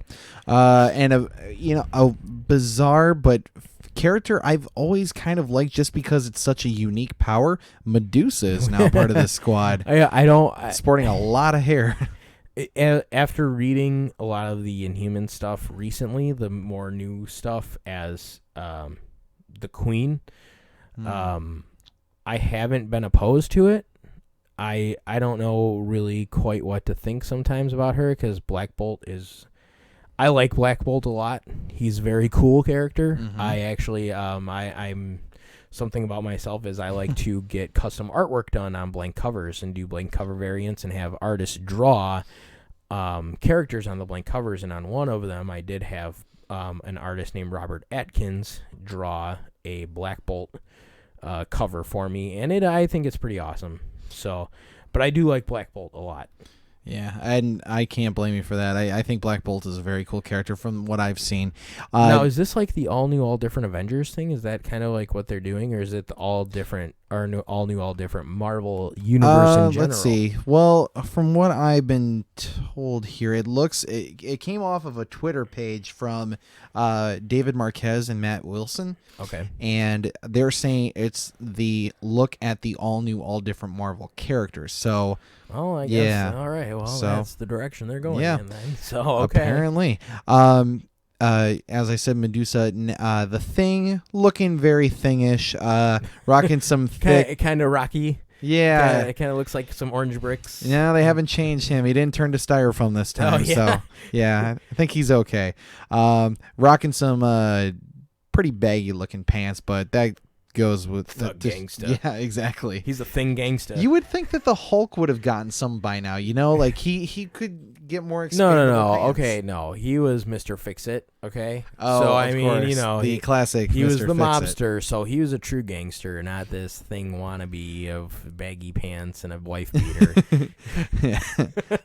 [SPEAKER 3] and a bizarre but character I've always kind of liked just because it's such a unique power. Medusa is now part of this squad.
[SPEAKER 2] I don't
[SPEAKER 3] sporting a lot of hair.
[SPEAKER 2] After reading a lot of the Inhuman stuff recently, the more new stuff as the Queen. I haven't been opposed to it. I don't know really quite what to think sometimes about her because Black Bolt is... I like Black Bolt a lot. He's a very cool character.
[SPEAKER 3] Mm-hmm.
[SPEAKER 2] I actually... I'm... Something about myself is I like to get custom artwork done on blank covers and do blank cover variants and have artists draw characters on the blank covers. And on one of them, I did have an artist named Robert Atkins draw a Black Bolt cover for me, and I think it's pretty awesome. So, but I do like Black Bolt a lot.
[SPEAKER 3] Yeah, and I can't blame you for that. I think Black Bolt is a very cool character from what I've seen.
[SPEAKER 2] Now, is this like the all new, all different Avengers thing? Is that kind of like what they're doing, or is it the all different, or all new, all different Marvel universe in general?
[SPEAKER 3] Let's see. Well, from what I've been told here, it came off of a Twitter page from David Marquez and Matt Wilson.
[SPEAKER 2] Okay.
[SPEAKER 3] And they're saying it's the look at the all new, all different Marvel characters. So,
[SPEAKER 2] I guess.
[SPEAKER 3] Yeah.
[SPEAKER 2] All right. Well,
[SPEAKER 3] So,
[SPEAKER 2] that's the direction they're going
[SPEAKER 3] yeah.
[SPEAKER 2] in then. So, okay.
[SPEAKER 3] Apparently. As I said, Medusa, the Thing, looking very thingish, rocking some thick.
[SPEAKER 2] Kind of rocky.
[SPEAKER 3] Yeah.
[SPEAKER 2] It kind of looks like some orange bricks.
[SPEAKER 3] No, they haven't changed him. He didn't turn to styrofoam this time.
[SPEAKER 2] Oh, yeah.
[SPEAKER 3] So, yeah, I think he's okay. Rocking some pretty baggy looking pants, but that goes with
[SPEAKER 2] the gangsta.
[SPEAKER 3] Yeah, exactly.
[SPEAKER 2] He's a Thing gangsta.
[SPEAKER 3] You would think that the Hulk would have gotten some by now, like he could get more
[SPEAKER 2] No.
[SPEAKER 3] pants.
[SPEAKER 2] Okay, no. He was Mr. Fix-It, okay?
[SPEAKER 3] Oh,
[SPEAKER 2] so,
[SPEAKER 3] of course. The classic
[SPEAKER 2] He was
[SPEAKER 3] Mr.
[SPEAKER 2] the
[SPEAKER 3] Fix-It.
[SPEAKER 2] mobster, so he was a true gangster, not this Thing wannabe of baggy pants and a wife beater.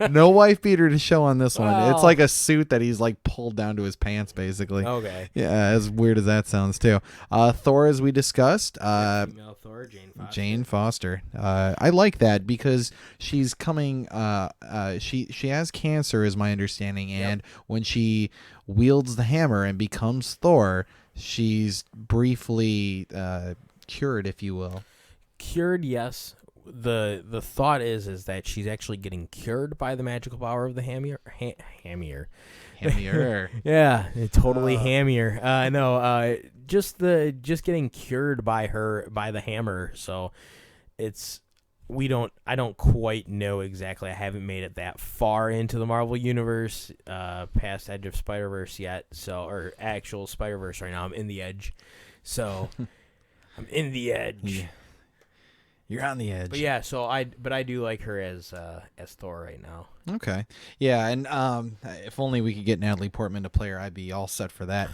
[SPEAKER 3] No wife beater to show on this one.
[SPEAKER 2] Well.
[SPEAKER 3] It's like a suit that he's like pulled down to his pants, basically.
[SPEAKER 2] Okay.
[SPEAKER 3] Yeah, as weird as that sounds too. Thor, as we discussed,
[SPEAKER 2] Female Thor, Jane Foster.
[SPEAKER 3] I like that because she's coming. She has cancer, is my understanding, and when she wields the hammer and becomes Thor, she's briefly cured, if you will.
[SPEAKER 2] Cured, yes. The thought is that she's actually getting cured by the magical power of the hammer. Hammer. Yeah, totally hammier. No, just getting cured by the hammer. So I don't quite know exactly. I haven't made it that far into the Marvel universe, past Edge of Spider-Verse yet. Or actual Spider-Verse right now. I'm in the edge. So I'm in the edge.
[SPEAKER 3] Yeah. You're on the edge.
[SPEAKER 2] But yeah, I do like her as Thor right now.
[SPEAKER 3] Okay. Yeah, and if only we could get Natalie Portman to play her, I'd be all set for that.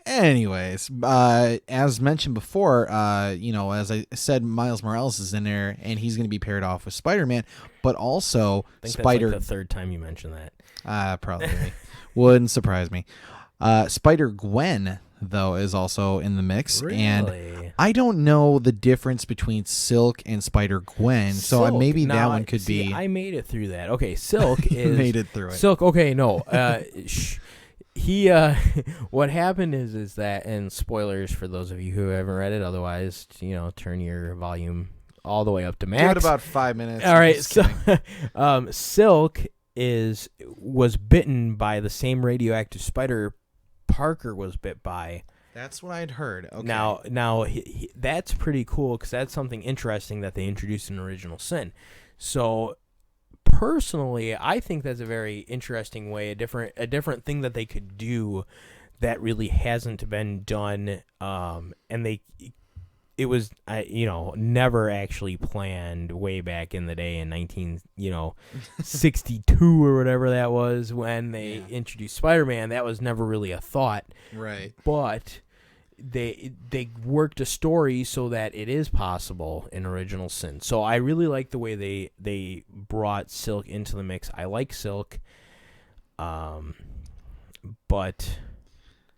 [SPEAKER 3] Anyways, as mentioned before, as I said, Miles Morales is in there, and he's going to be paired off with Spider-Man, but also
[SPEAKER 2] I think
[SPEAKER 3] Spider.
[SPEAKER 2] That's like the third time you mentioned that.
[SPEAKER 3] Probably wouldn't surprise me. Spider-Gwen, though, is also in the mix,
[SPEAKER 2] Really?
[SPEAKER 3] and I don't know the difference between Silk and Spider-Gwen, so
[SPEAKER 2] Silk.
[SPEAKER 3] maybe
[SPEAKER 2] Now,
[SPEAKER 3] that one could be.
[SPEAKER 2] I made it through that. Okay, Silk is
[SPEAKER 3] made it through it.
[SPEAKER 2] Silk. Okay, no. He what happened is that, and spoilers for those of you who haven't read it, otherwise, turn your volume all the way up to max.
[SPEAKER 3] Give it about 5 minutes.
[SPEAKER 2] All right, so Silk was bitten by the same radioactive spider Parker was bit by.
[SPEAKER 3] That's what I'd heard. Okay.
[SPEAKER 2] Now that's pretty cool because that's something interesting that they introduced in Original Sin. So personally, I think that's a very interesting way, a different thing that they could do that really hasn't been done. And it was never actually planned way back in the day in 1962 or whatever that was when they introduced Spider-Man. That was never really a thought.
[SPEAKER 3] Right.
[SPEAKER 2] But they worked a story so that it is possible in Original Sin. So I really like the way they brought Silk into the mix. I like Silk, but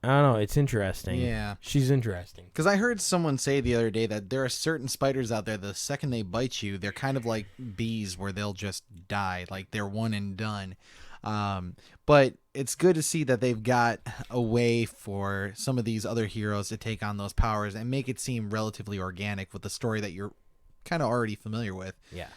[SPEAKER 2] I don't know. It's interesting.
[SPEAKER 3] Yeah.
[SPEAKER 2] She's interesting.
[SPEAKER 3] Because I heard someone say the other day that there are certain spiders out there, the second they bite you, they're kind of like bees where they'll just die. Like they're one and done. But it's good to see that they've got a way for some of these other heroes to take on those powers and make it seem relatively organic with the story that you're kind of already familiar with.
[SPEAKER 2] Yeah.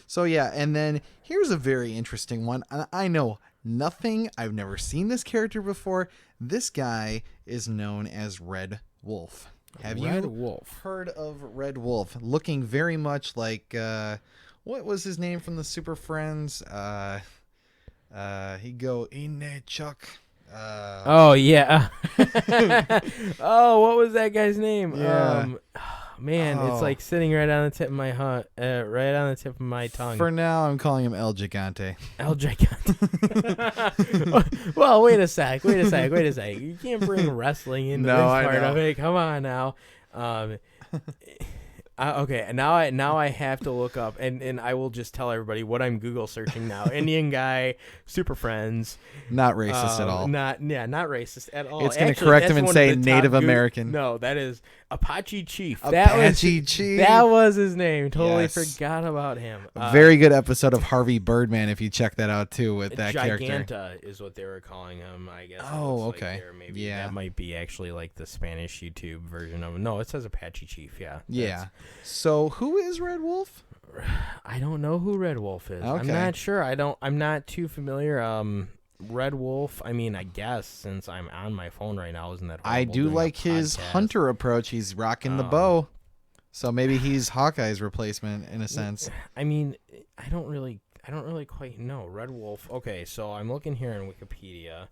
[SPEAKER 3] So yeah, and then here's a very interesting one. I know nothing. I've never seen this character before. This guy is known as Red Wolf. Have
[SPEAKER 2] Red
[SPEAKER 3] you
[SPEAKER 2] Wolf.
[SPEAKER 3] heard of Red Wolf? Looking very much like what was his name from the Super Friends? He'd go in Chuck.
[SPEAKER 2] Oh yeah. Oh, what was that guy's name?
[SPEAKER 3] Yeah.
[SPEAKER 2] It's like sitting right on the tip of my right on the tip of my tongue.
[SPEAKER 3] For now, I'm calling him El Gigante.
[SPEAKER 2] El Gigante. Well, wait a sec. You can't bring wrestling into
[SPEAKER 3] No,
[SPEAKER 2] this
[SPEAKER 3] I
[SPEAKER 2] part
[SPEAKER 3] know.
[SPEAKER 2] of it. Come on now. Okay, now I have to look up, and I will just tell everybody what I'm Google searching now. Indian guy, Super Friends.
[SPEAKER 3] Not racist at all.
[SPEAKER 2] Not racist at all.
[SPEAKER 3] It's going to
[SPEAKER 2] Actually,
[SPEAKER 3] correct
[SPEAKER 2] that's
[SPEAKER 3] him and
[SPEAKER 2] one of
[SPEAKER 3] say
[SPEAKER 2] the top
[SPEAKER 3] Native American.
[SPEAKER 2] No, that is Apache Chief.
[SPEAKER 3] Apache Chief.
[SPEAKER 2] That was his name. Totally
[SPEAKER 3] Yes.
[SPEAKER 2] forgot about him.
[SPEAKER 3] A very good episode of Harvey Birdman if you check that out too with that character.
[SPEAKER 2] Giganta is what they were calling him, I guess.
[SPEAKER 3] Oh, okay.
[SPEAKER 2] Maybe
[SPEAKER 3] Yeah.
[SPEAKER 2] that might be actually like the Spanish YouTube version of it. No, it says Apache Chief. Yeah.
[SPEAKER 3] Yeah. So who is Red Wolf?
[SPEAKER 2] I don't know who Red Wolf is. I'm
[SPEAKER 3] Okay.
[SPEAKER 2] not sure. I'm not too familiar. Red Wolf, I mean, I guess since I'm on my phone right now, isn't that
[SPEAKER 3] I
[SPEAKER 2] horrible
[SPEAKER 3] do
[SPEAKER 2] doing a
[SPEAKER 3] like his
[SPEAKER 2] podcast?
[SPEAKER 3] hunter approach. He's rocking the bow. So maybe he's Hawkeye's replacement in a sense.
[SPEAKER 2] I mean, I don't really quite know. Red Wolf. Okay, so I'm looking here on Wikipedia.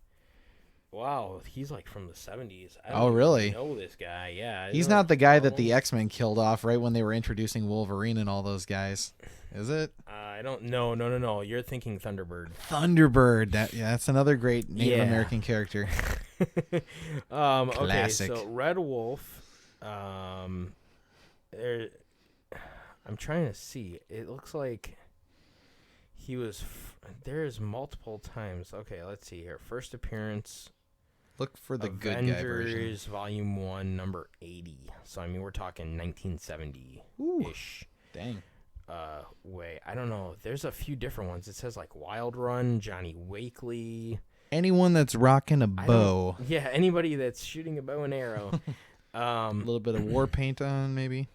[SPEAKER 2] Wow, he's like from the 70s. I don't
[SPEAKER 3] Oh, really?
[SPEAKER 2] know this guy. Yeah.
[SPEAKER 3] He's not the guy that the X-Men killed off right when they were introducing Wolverine and all those guys. Is it?
[SPEAKER 2] I don't know. No. You're thinking Thunderbird.
[SPEAKER 3] Thunderbird. That's another great Native American character.
[SPEAKER 2] Okay,
[SPEAKER 3] Classic.
[SPEAKER 2] so Red Wolf. I'm trying to see. It looks like he was. There's multiple times. Okay, let's see here. First appearance.
[SPEAKER 3] Look for the good guy version.
[SPEAKER 2] Avengers Volume 1, number 80. So I mean, we're talking 1970-ish.
[SPEAKER 3] Dang.
[SPEAKER 2] Way. I don't know. There's a few different ones. It says like Wild Run, Johnny Wakely.
[SPEAKER 3] Anyone that's rocking a bow.
[SPEAKER 2] Yeah, anybody that's shooting a bow and arrow.
[SPEAKER 3] A little bit of war paint on, maybe.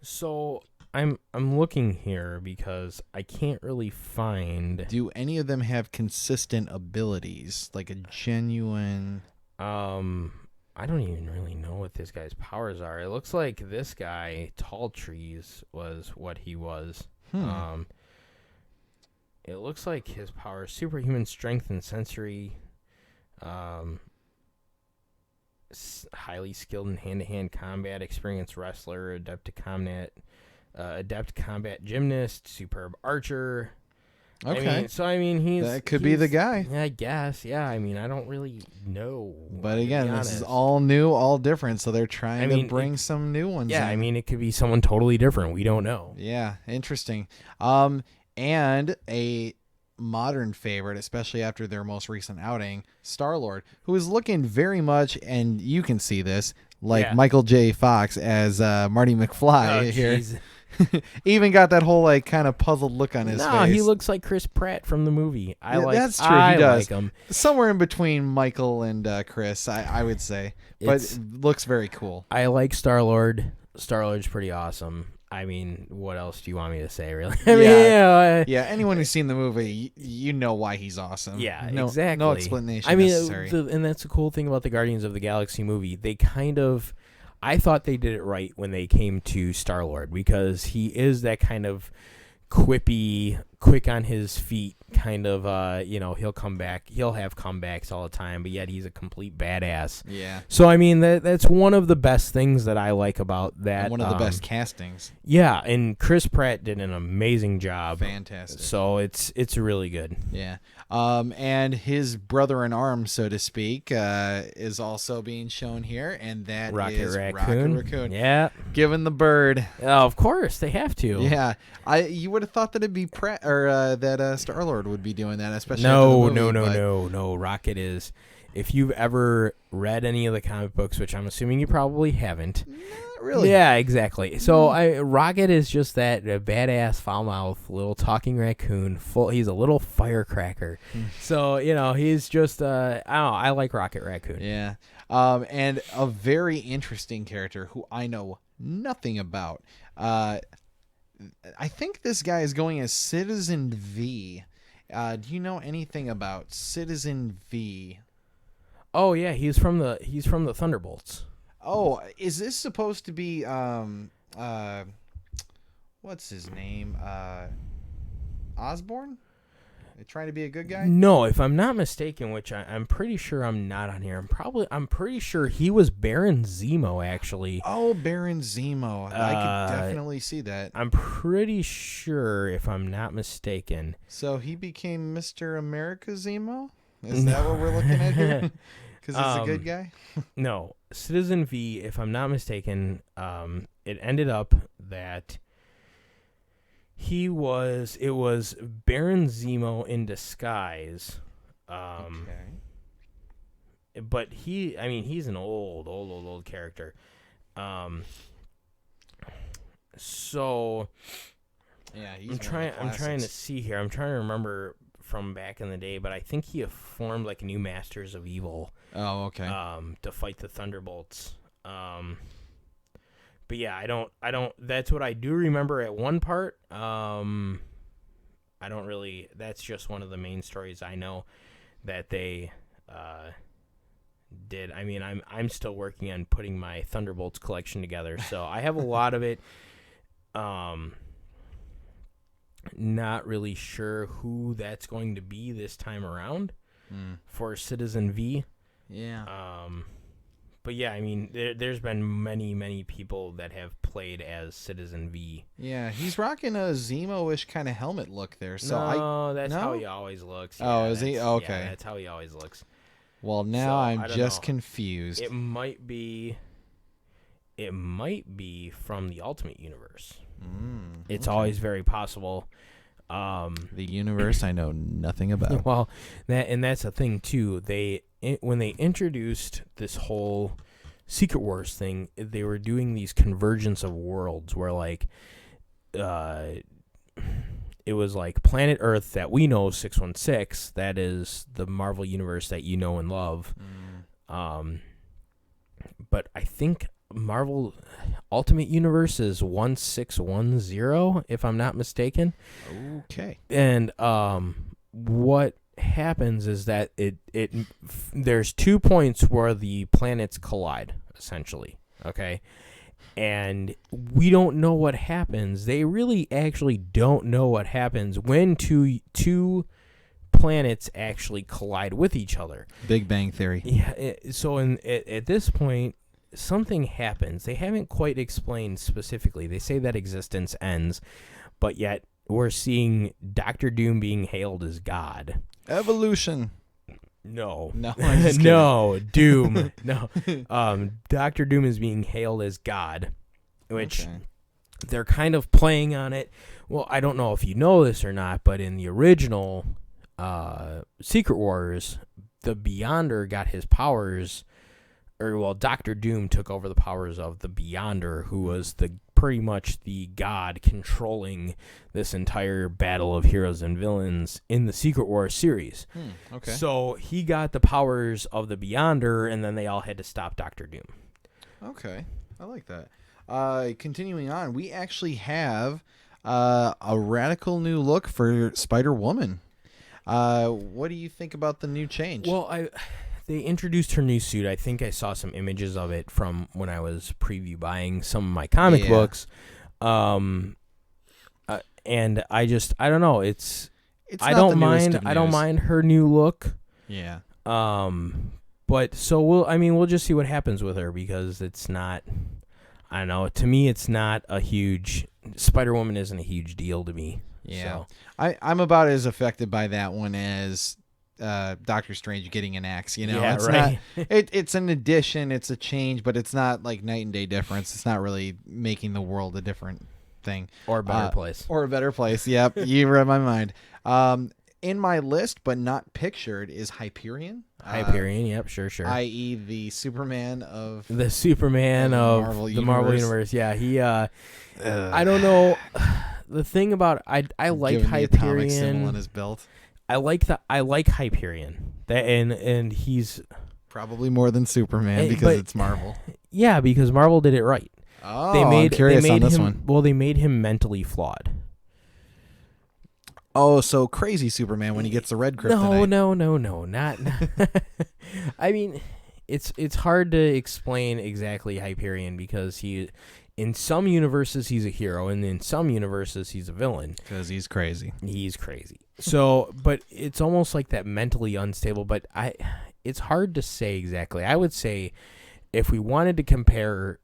[SPEAKER 2] So I'm looking here because I can't really find.
[SPEAKER 3] Do any of them have consistent abilities, like a genuine?
[SPEAKER 2] I don't even really know what this guy's powers are. It looks like this guy, Tall Trees, was what he was. It looks like his power is superhuman strength and sensory. Highly skilled in hand-to-hand combat, experienced wrestler, adept combat gymnast, superb archer.
[SPEAKER 3] Okay.
[SPEAKER 2] He's
[SPEAKER 3] That could be the guy.
[SPEAKER 2] I guess. Yeah. I mean, I don't really know.
[SPEAKER 3] But
[SPEAKER 2] to
[SPEAKER 3] again,
[SPEAKER 2] be
[SPEAKER 3] this is
[SPEAKER 2] honest.
[SPEAKER 3] all new, all different, so they're trying to bring some new ones in.
[SPEAKER 2] Yeah, I mean, it could be someone totally different. We don't know.
[SPEAKER 3] Yeah, interesting. And a modern favorite, especially after their most recent outing, Star-Lord, who is looking very much, and you can see this, like Michael J. Fox as Marty McFly here.
[SPEAKER 2] Geez.
[SPEAKER 3] Even got that whole like kind of puzzled look on his face.
[SPEAKER 2] No, he looks like Chris Pratt from the movie.
[SPEAKER 3] That's true.
[SPEAKER 2] I
[SPEAKER 3] He does.
[SPEAKER 2] like him.
[SPEAKER 3] Somewhere in between Michael and Chris, I would say. But it looks very cool.
[SPEAKER 2] I like Star-Lord. Star-Lord's pretty awesome. I mean, what else do you want me to say, really? I mean,
[SPEAKER 3] yeah, anyone who's seen the movie, you know why he's awesome.
[SPEAKER 2] Yeah,
[SPEAKER 3] no,
[SPEAKER 2] exactly.
[SPEAKER 3] No explanation
[SPEAKER 2] I mean,
[SPEAKER 3] necessary.
[SPEAKER 2] And that's the cool thing about the Guardians of the Galaxy movie. They kind of... I thought they did it right when they came to Star-Lord because he is that kind of quippy, quick on his feet, kind of, he'll come back. He'll have comebacks all the time, but yet he's a complete badass.
[SPEAKER 3] Yeah.
[SPEAKER 2] So, I mean, that's one of the best things that I like about that.
[SPEAKER 3] And one of the best castings.
[SPEAKER 2] Yeah, and Chris Pratt did an amazing job.
[SPEAKER 3] Fantastic.
[SPEAKER 2] So it's really good.
[SPEAKER 3] Yeah. And his brother in arms, so to speak, is also being shown here, and that is Rocket Raccoon.
[SPEAKER 2] Yeah.
[SPEAKER 3] Given the bird.
[SPEAKER 2] Of course, they have to.
[SPEAKER 3] Yeah. You would have thought that it'd be Pratt, or that Star-Lord would be doing that, especially
[SPEAKER 2] No.
[SPEAKER 3] after the movie,
[SPEAKER 2] No. Rocket is. If you've ever read any of the comic books, which I'm assuming you probably haven't.
[SPEAKER 3] Not really.
[SPEAKER 2] Yeah, exactly. So Rocket is just that badass, foul-mouthed little talking raccoon. He's a little firecracker. So, he's just, I don't know, I like Rocket Raccoon.
[SPEAKER 3] Yeah. And a very interesting character who I know nothing about. I think this guy is going as Citizen V. Do you know anything about Citizen V?
[SPEAKER 2] Oh yeah, he's from the Thunderbolts.
[SPEAKER 3] Oh, is this supposed to be what's his name? Osborn? Trying to be a good guy?
[SPEAKER 2] No, if I'm not mistaken, which I'm pretty sure I'm not on here. I'm pretty sure he was Baron Zemo actually.
[SPEAKER 3] Oh, Baron Zemo. I could definitely see that.
[SPEAKER 2] I'm pretty sure, if I'm not mistaken.
[SPEAKER 3] So he became Mr. America Zemo? Is that what we're looking at here? Because he's a good guy?
[SPEAKER 2] No. Citizen V, if I'm not mistaken, it ended up that it was Baron Zemo in disguise.
[SPEAKER 3] Okay.
[SPEAKER 2] But he's an old character. So
[SPEAKER 3] yeah,
[SPEAKER 2] I'm trying to see here. I'm trying to remember from back in the day, but I think he formed like new Masters of Evil.
[SPEAKER 3] Oh, okay.
[SPEAKER 2] To fight the Thunderbolts. But yeah, I don't. That's what I do remember at one part. I don't really. That's just one of the main stories I know that they did. I mean, I'm still working on putting my Thunderbolts collection together, so I have a lot of it. Not really sure who that's going to be this time around for Citizen V.
[SPEAKER 3] Yeah.
[SPEAKER 2] But yeah, I mean, there's been many people that have played as Citizen V.
[SPEAKER 3] Yeah, he's rocking a Zemo-ish kind of helmet look there. So
[SPEAKER 2] that's how he always looks.
[SPEAKER 3] Oh, is he? Okay.
[SPEAKER 2] Yeah, that's how he always looks.
[SPEAKER 3] Well, now I'm just
[SPEAKER 2] know.
[SPEAKER 3] confused.
[SPEAKER 2] It might be from the Ultimate Universe. It's always very possible.
[SPEAKER 3] The universe I know nothing about.
[SPEAKER 2] Well, that's the thing too. When they introduced this whole Secret Wars thing, they were doing these convergence of worlds where like it was like planet Earth that we know, 616, that is the Marvel universe that you know and love. But I think Marvel Ultimate Universe is 1610, if I'm not mistaken.
[SPEAKER 3] Okay.
[SPEAKER 2] And what happens is that there's 2 points where the planets collide, essentially. Okay. And we don't know what happens. They really actually don't know what happens when two planets actually collide with each other.
[SPEAKER 3] Big Bang Theory.
[SPEAKER 2] Yeah. So at this point, something happens. They haven't quite explained specifically. They say that existence ends, but yet we're seeing Doctor Doom being hailed as God.
[SPEAKER 3] Evolution.
[SPEAKER 2] No.
[SPEAKER 3] No,
[SPEAKER 2] Doom. No. Doctor Doom is being hailed as God, which they're kind of playing on it. Well, I don't know if you know this or not, but in the original Secret Wars, the Beyonder got his powers. Dr. Doom took over the powers of the Beyonder, who was pretty much the god controlling this entire battle of heroes and villains in the Secret Wars series.
[SPEAKER 3] Okay.
[SPEAKER 2] So he got the powers of the Beyonder, and then they all had to stop Dr. Doom.
[SPEAKER 3] Okay, I like that. Continuing on, we actually have a radical new look for Spider-Woman. What do you think about the new change?
[SPEAKER 2] Well, they introduced her new suit. I think I saw some images of it from when I was preview buying some of my comic books. and I don't know. I
[SPEAKER 3] not
[SPEAKER 2] don't
[SPEAKER 3] the newest
[SPEAKER 2] mind.
[SPEAKER 3] of
[SPEAKER 2] I don't
[SPEAKER 3] news.
[SPEAKER 2] mind her new look.
[SPEAKER 3] Yeah.
[SPEAKER 2] But so we'll just see what happens with her because it's not. I don't know. To me, it's not a huge. Spider-Woman isn't a huge deal to me.
[SPEAKER 3] Yeah.
[SPEAKER 2] So.
[SPEAKER 3] I'm about as affected by that one as Doctor Strange getting an axe. You know,
[SPEAKER 2] Yeah,
[SPEAKER 3] it's
[SPEAKER 2] right.
[SPEAKER 3] not. It's an addition. It's a change, but it's not like night and day difference. It's not really making the world a different thing
[SPEAKER 2] Or a better place.
[SPEAKER 3] Or a better place. Yep, you read my mind. In my list, but not pictured, is Hyperion.
[SPEAKER 2] Hyperion, yep, sure.
[SPEAKER 3] I.e., the Superman of
[SPEAKER 2] The Superman of the Marvel Universe. Yeah, he. I don't know. The thing about I like
[SPEAKER 3] giving the atomic symbol
[SPEAKER 2] Hyperion.
[SPEAKER 3] on his belt.
[SPEAKER 2] I like Hyperion. That and he's
[SPEAKER 3] Probably more than Superman because it's Marvel.
[SPEAKER 2] Yeah, because Marvel did it right.
[SPEAKER 3] Oh, I'm curious on this one.
[SPEAKER 2] Well, they made him mentally flawed.
[SPEAKER 3] Oh, so crazy Superman when he gets the red kryptonite.
[SPEAKER 2] No, not. I mean, it's hard to explain exactly Hyperion because in some universes he's a hero, and in some universes he's a villain.
[SPEAKER 3] Because he's crazy.
[SPEAKER 2] He's crazy. So, but it's almost like that mentally unstable. But it's hard to say exactly. I would say if we wanted to compare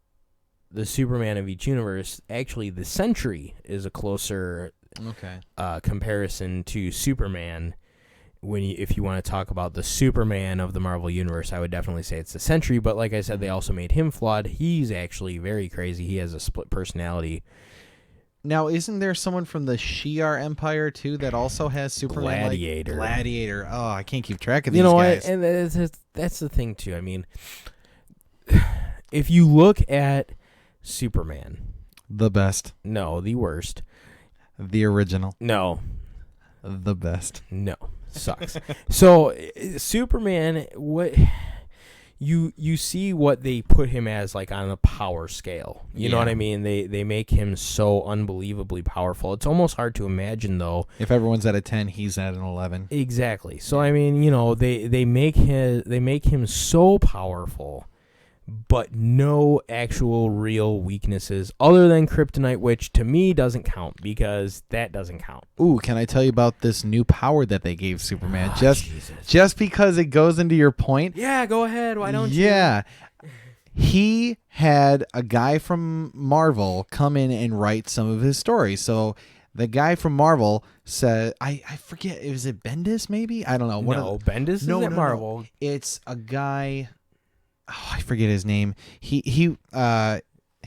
[SPEAKER 2] the Superman of each universe, actually the Sentry is a closer comparison to Superman. If you want to talk about the Superman of the Marvel Universe, I would definitely say it's the Sentry. But like I said, they also made him flawed. He's actually very crazy. He has a split personality.
[SPEAKER 3] Now, isn't there someone from the Shi'ar Empire too that also has Superman?
[SPEAKER 2] Gladiator.
[SPEAKER 3] Gladiator. Oh, I can't keep track of these
[SPEAKER 2] You know
[SPEAKER 3] guys.
[SPEAKER 2] what? And that's the thing too. I mean, if you look at Superman,
[SPEAKER 3] The best.
[SPEAKER 2] no, the worst.
[SPEAKER 3] The original.
[SPEAKER 2] No,
[SPEAKER 3] The best.
[SPEAKER 2] no, sucks. So Superman, what you see what they put him as, like, on a power scale. You know what I mean? They make him so unbelievably powerful. It's almost hard to imagine, though.
[SPEAKER 3] If everyone's at a 10, he's at an 11.
[SPEAKER 2] Exactly. So I mean, you know, they make him so powerful, but no actual real weaknesses other than kryptonite, which to me doesn't count because that doesn't count.
[SPEAKER 3] Ooh, can I tell you about this new power that they gave Superman?
[SPEAKER 2] Jesus.
[SPEAKER 3] Just because it goes into your point.
[SPEAKER 2] Yeah, go ahead. Why don't you?
[SPEAKER 3] Yeah. He had a guy from Marvel come in and write some of his stories. So the guy from Marvel said, I forget, is it Bendis maybe? I don't know.
[SPEAKER 2] Bendis is at Marvel.
[SPEAKER 3] No. It's a guy. Oh, I forget his name. I think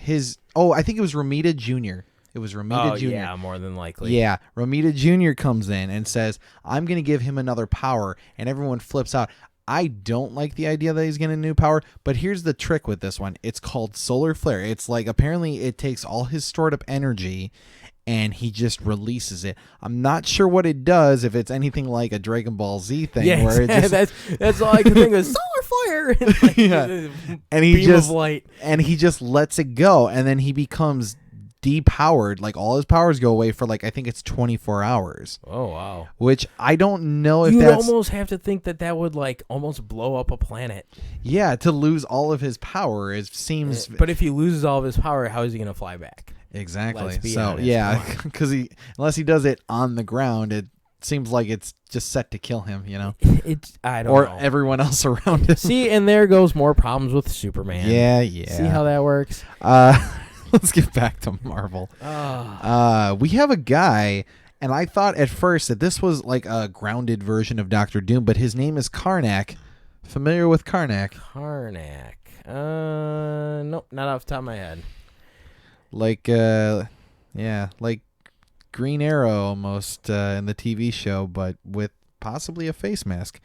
[SPEAKER 3] it was Romita Jr. It was Romita Jr.
[SPEAKER 2] Yeah, more than likely.
[SPEAKER 3] Yeah, Romita Jr. comes in and says, I'm going to give him another power, and everyone flips out. I don't like the idea that he's getting a new power, but here's the trick with this one. It's called Solar Flare. It's like, apparently it takes all his stored up energy and he just releases it. I'm not sure what it does, if it's anything like a Dragon Ball Z thing.
[SPEAKER 2] Yeah,
[SPEAKER 3] where it just,
[SPEAKER 2] that's all I can think of. Solar flare. Like,
[SPEAKER 3] yeah. And
[SPEAKER 2] beam of light.
[SPEAKER 3] And he just lets it go, and then he becomes depowered. Like, all his powers go away for, like, I think it's 24 hours.
[SPEAKER 2] Oh, wow.
[SPEAKER 3] Which I don't know if
[SPEAKER 2] You'd
[SPEAKER 3] that's...
[SPEAKER 2] almost have to think that would, like, almost blow up a planet.
[SPEAKER 3] Yeah, to lose all of his power, it seems...
[SPEAKER 2] But if he loses all of his power, how is he going to fly back?
[SPEAKER 3] Exactly.
[SPEAKER 2] Let's be
[SPEAKER 3] So,
[SPEAKER 2] honest.
[SPEAKER 3] yeah, because unless he does it on the ground, it seems like it's just set to kill him, you know?
[SPEAKER 2] I don't
[SPEAKER 3] or
[SPEAKER 2] know.
[SPEAKER 3] everyone else around him.
[SPEAKER 2] See, and there goes more problems with Superman.
[SPEAKER 3] Yeah.
[SPEAKER 2] See how that works?
[SPEAKER 3] Let's get back to Marvel. We have a guy, and I thought at first that this was like a grounded version of Doctor Doom, but his name is Karnak. Familiar with Karnak?
[SPEAKER 2] Karnak. Nope, not off the top of my head.
[SPEAKER 3] Like, like Green Arrow almost in the TV show, but with possibly a face mask.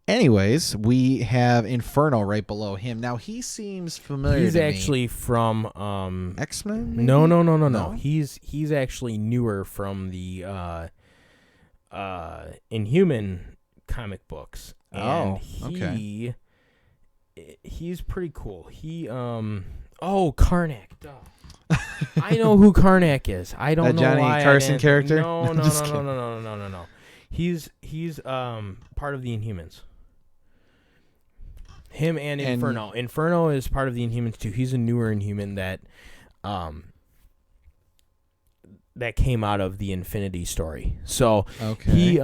[SPEAKER 3] Anyways, we have Inferno right below him. Now, he seems familiar
[SPEAKER 2] He's
[SPEAKER 3] to
[SPEAKER 2] actually
[SPEAKER 3] me.
[SPEAKER 2] from
[SPEAKER 3] X-Men?
[SPEAKER 2] No. He's actually newer from the Inhuman comic books. And
[SPEAKER 3] okay.
[SPEAKER 2] He's pretty cool. Karnak. Duh. I know who Karnak is. I don't know
[SPEAKER 3] Johnny
[SPEAKER 2] why
[SPEAKER 3] Carson character?
[SPEAKER 2] No.
[SPEAKER 3] Just kidding.
[SPEAKER 2] No. He's part of the Inhumans. Him and Inferno. Inferno is part of the Inhumans too. He's a newer Inhuman that that came out of the Infinity story. So
[SPEAKER 3] Okay.
[SPEAKER 2] he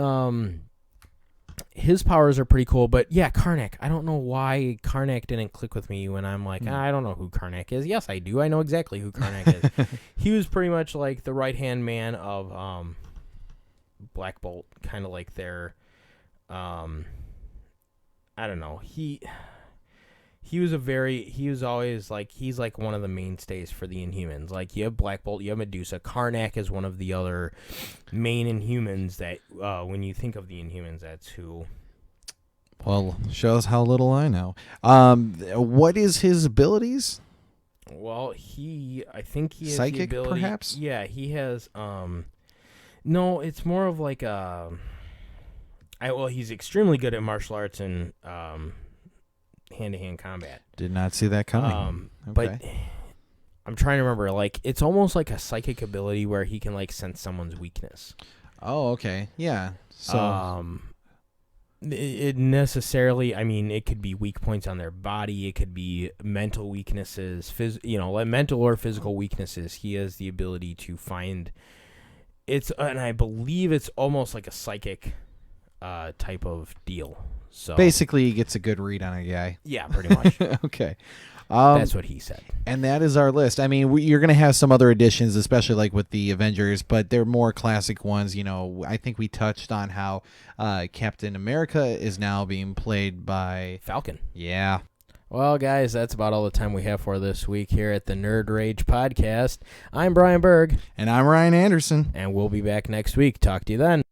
[SPEAKER 2] his powers are pretty cool, but yeah, Karnak. I don't know why Karnak didn't click with me when I'm like, I don't know who Karnak is. Yes, I do. I know exactly who Karnak is. He was pretty much like the right-hand man of Black Bolt, kind of like their I don't know. He was always like, he's like one of the mainstays for the Inhumans. Like, you have Black Bolt, you have Medusa. Karnak is one of the other main Inhumans that, when you think of the Inhumans, that's who.
[SPEAKER 3] Well, shows how little I know. What is his abilities?
[SPEAKER 2] Well, I think he has
[SPEAKER 3] Psychic,
[SPEAKER 2] the ability,
[SPEAKER 3] perhaps?
[SPEAKER 2] Yeah, he has, no, it's more of like he's extremely good at martial arts and, hand-to-hand combat.
[SPEAKER 3] Did not see that coming.
[SPEAKER 2] But I'm trying to remember, like, it's almost like a psychic ability where he can, like, sense someone's weakness.
[SPEAKER 3] Oh, okay. Yeah. So
[SPEAKER 2] it necessarily, I mean, it could be weak points on their body, it could be mental weaknesses, like mental or physical weaknesses. He has the ability to find and I believe it's almost like a psychic type of deal. So
[SPEAKER 3] basically, he gets a good read on a guy.
[SPEAKER 2] Yeah, pretty much.
[SPEAKER 3] Okay.
[SPEAKER 2] That's what he said.
[SPEAKER 3] And that is our list. I mean, you're going to have some other additions, especially like with the Avengers, but they're more classic ones. You know, I think we touched on how Captain America is now being played by
[SPEAKER 2] Falcon.
[SPEAKER 3] Yeah.
[SPEAKER 2] Well, guys, that's about all the time we have for this week here at the Nerd Rage Podcast. I'm Brian Berg.
[SPEAKER 3] And I'm Ryan Anderson.
[SPEAKER 2] And we'll be back next week. Talk to you then.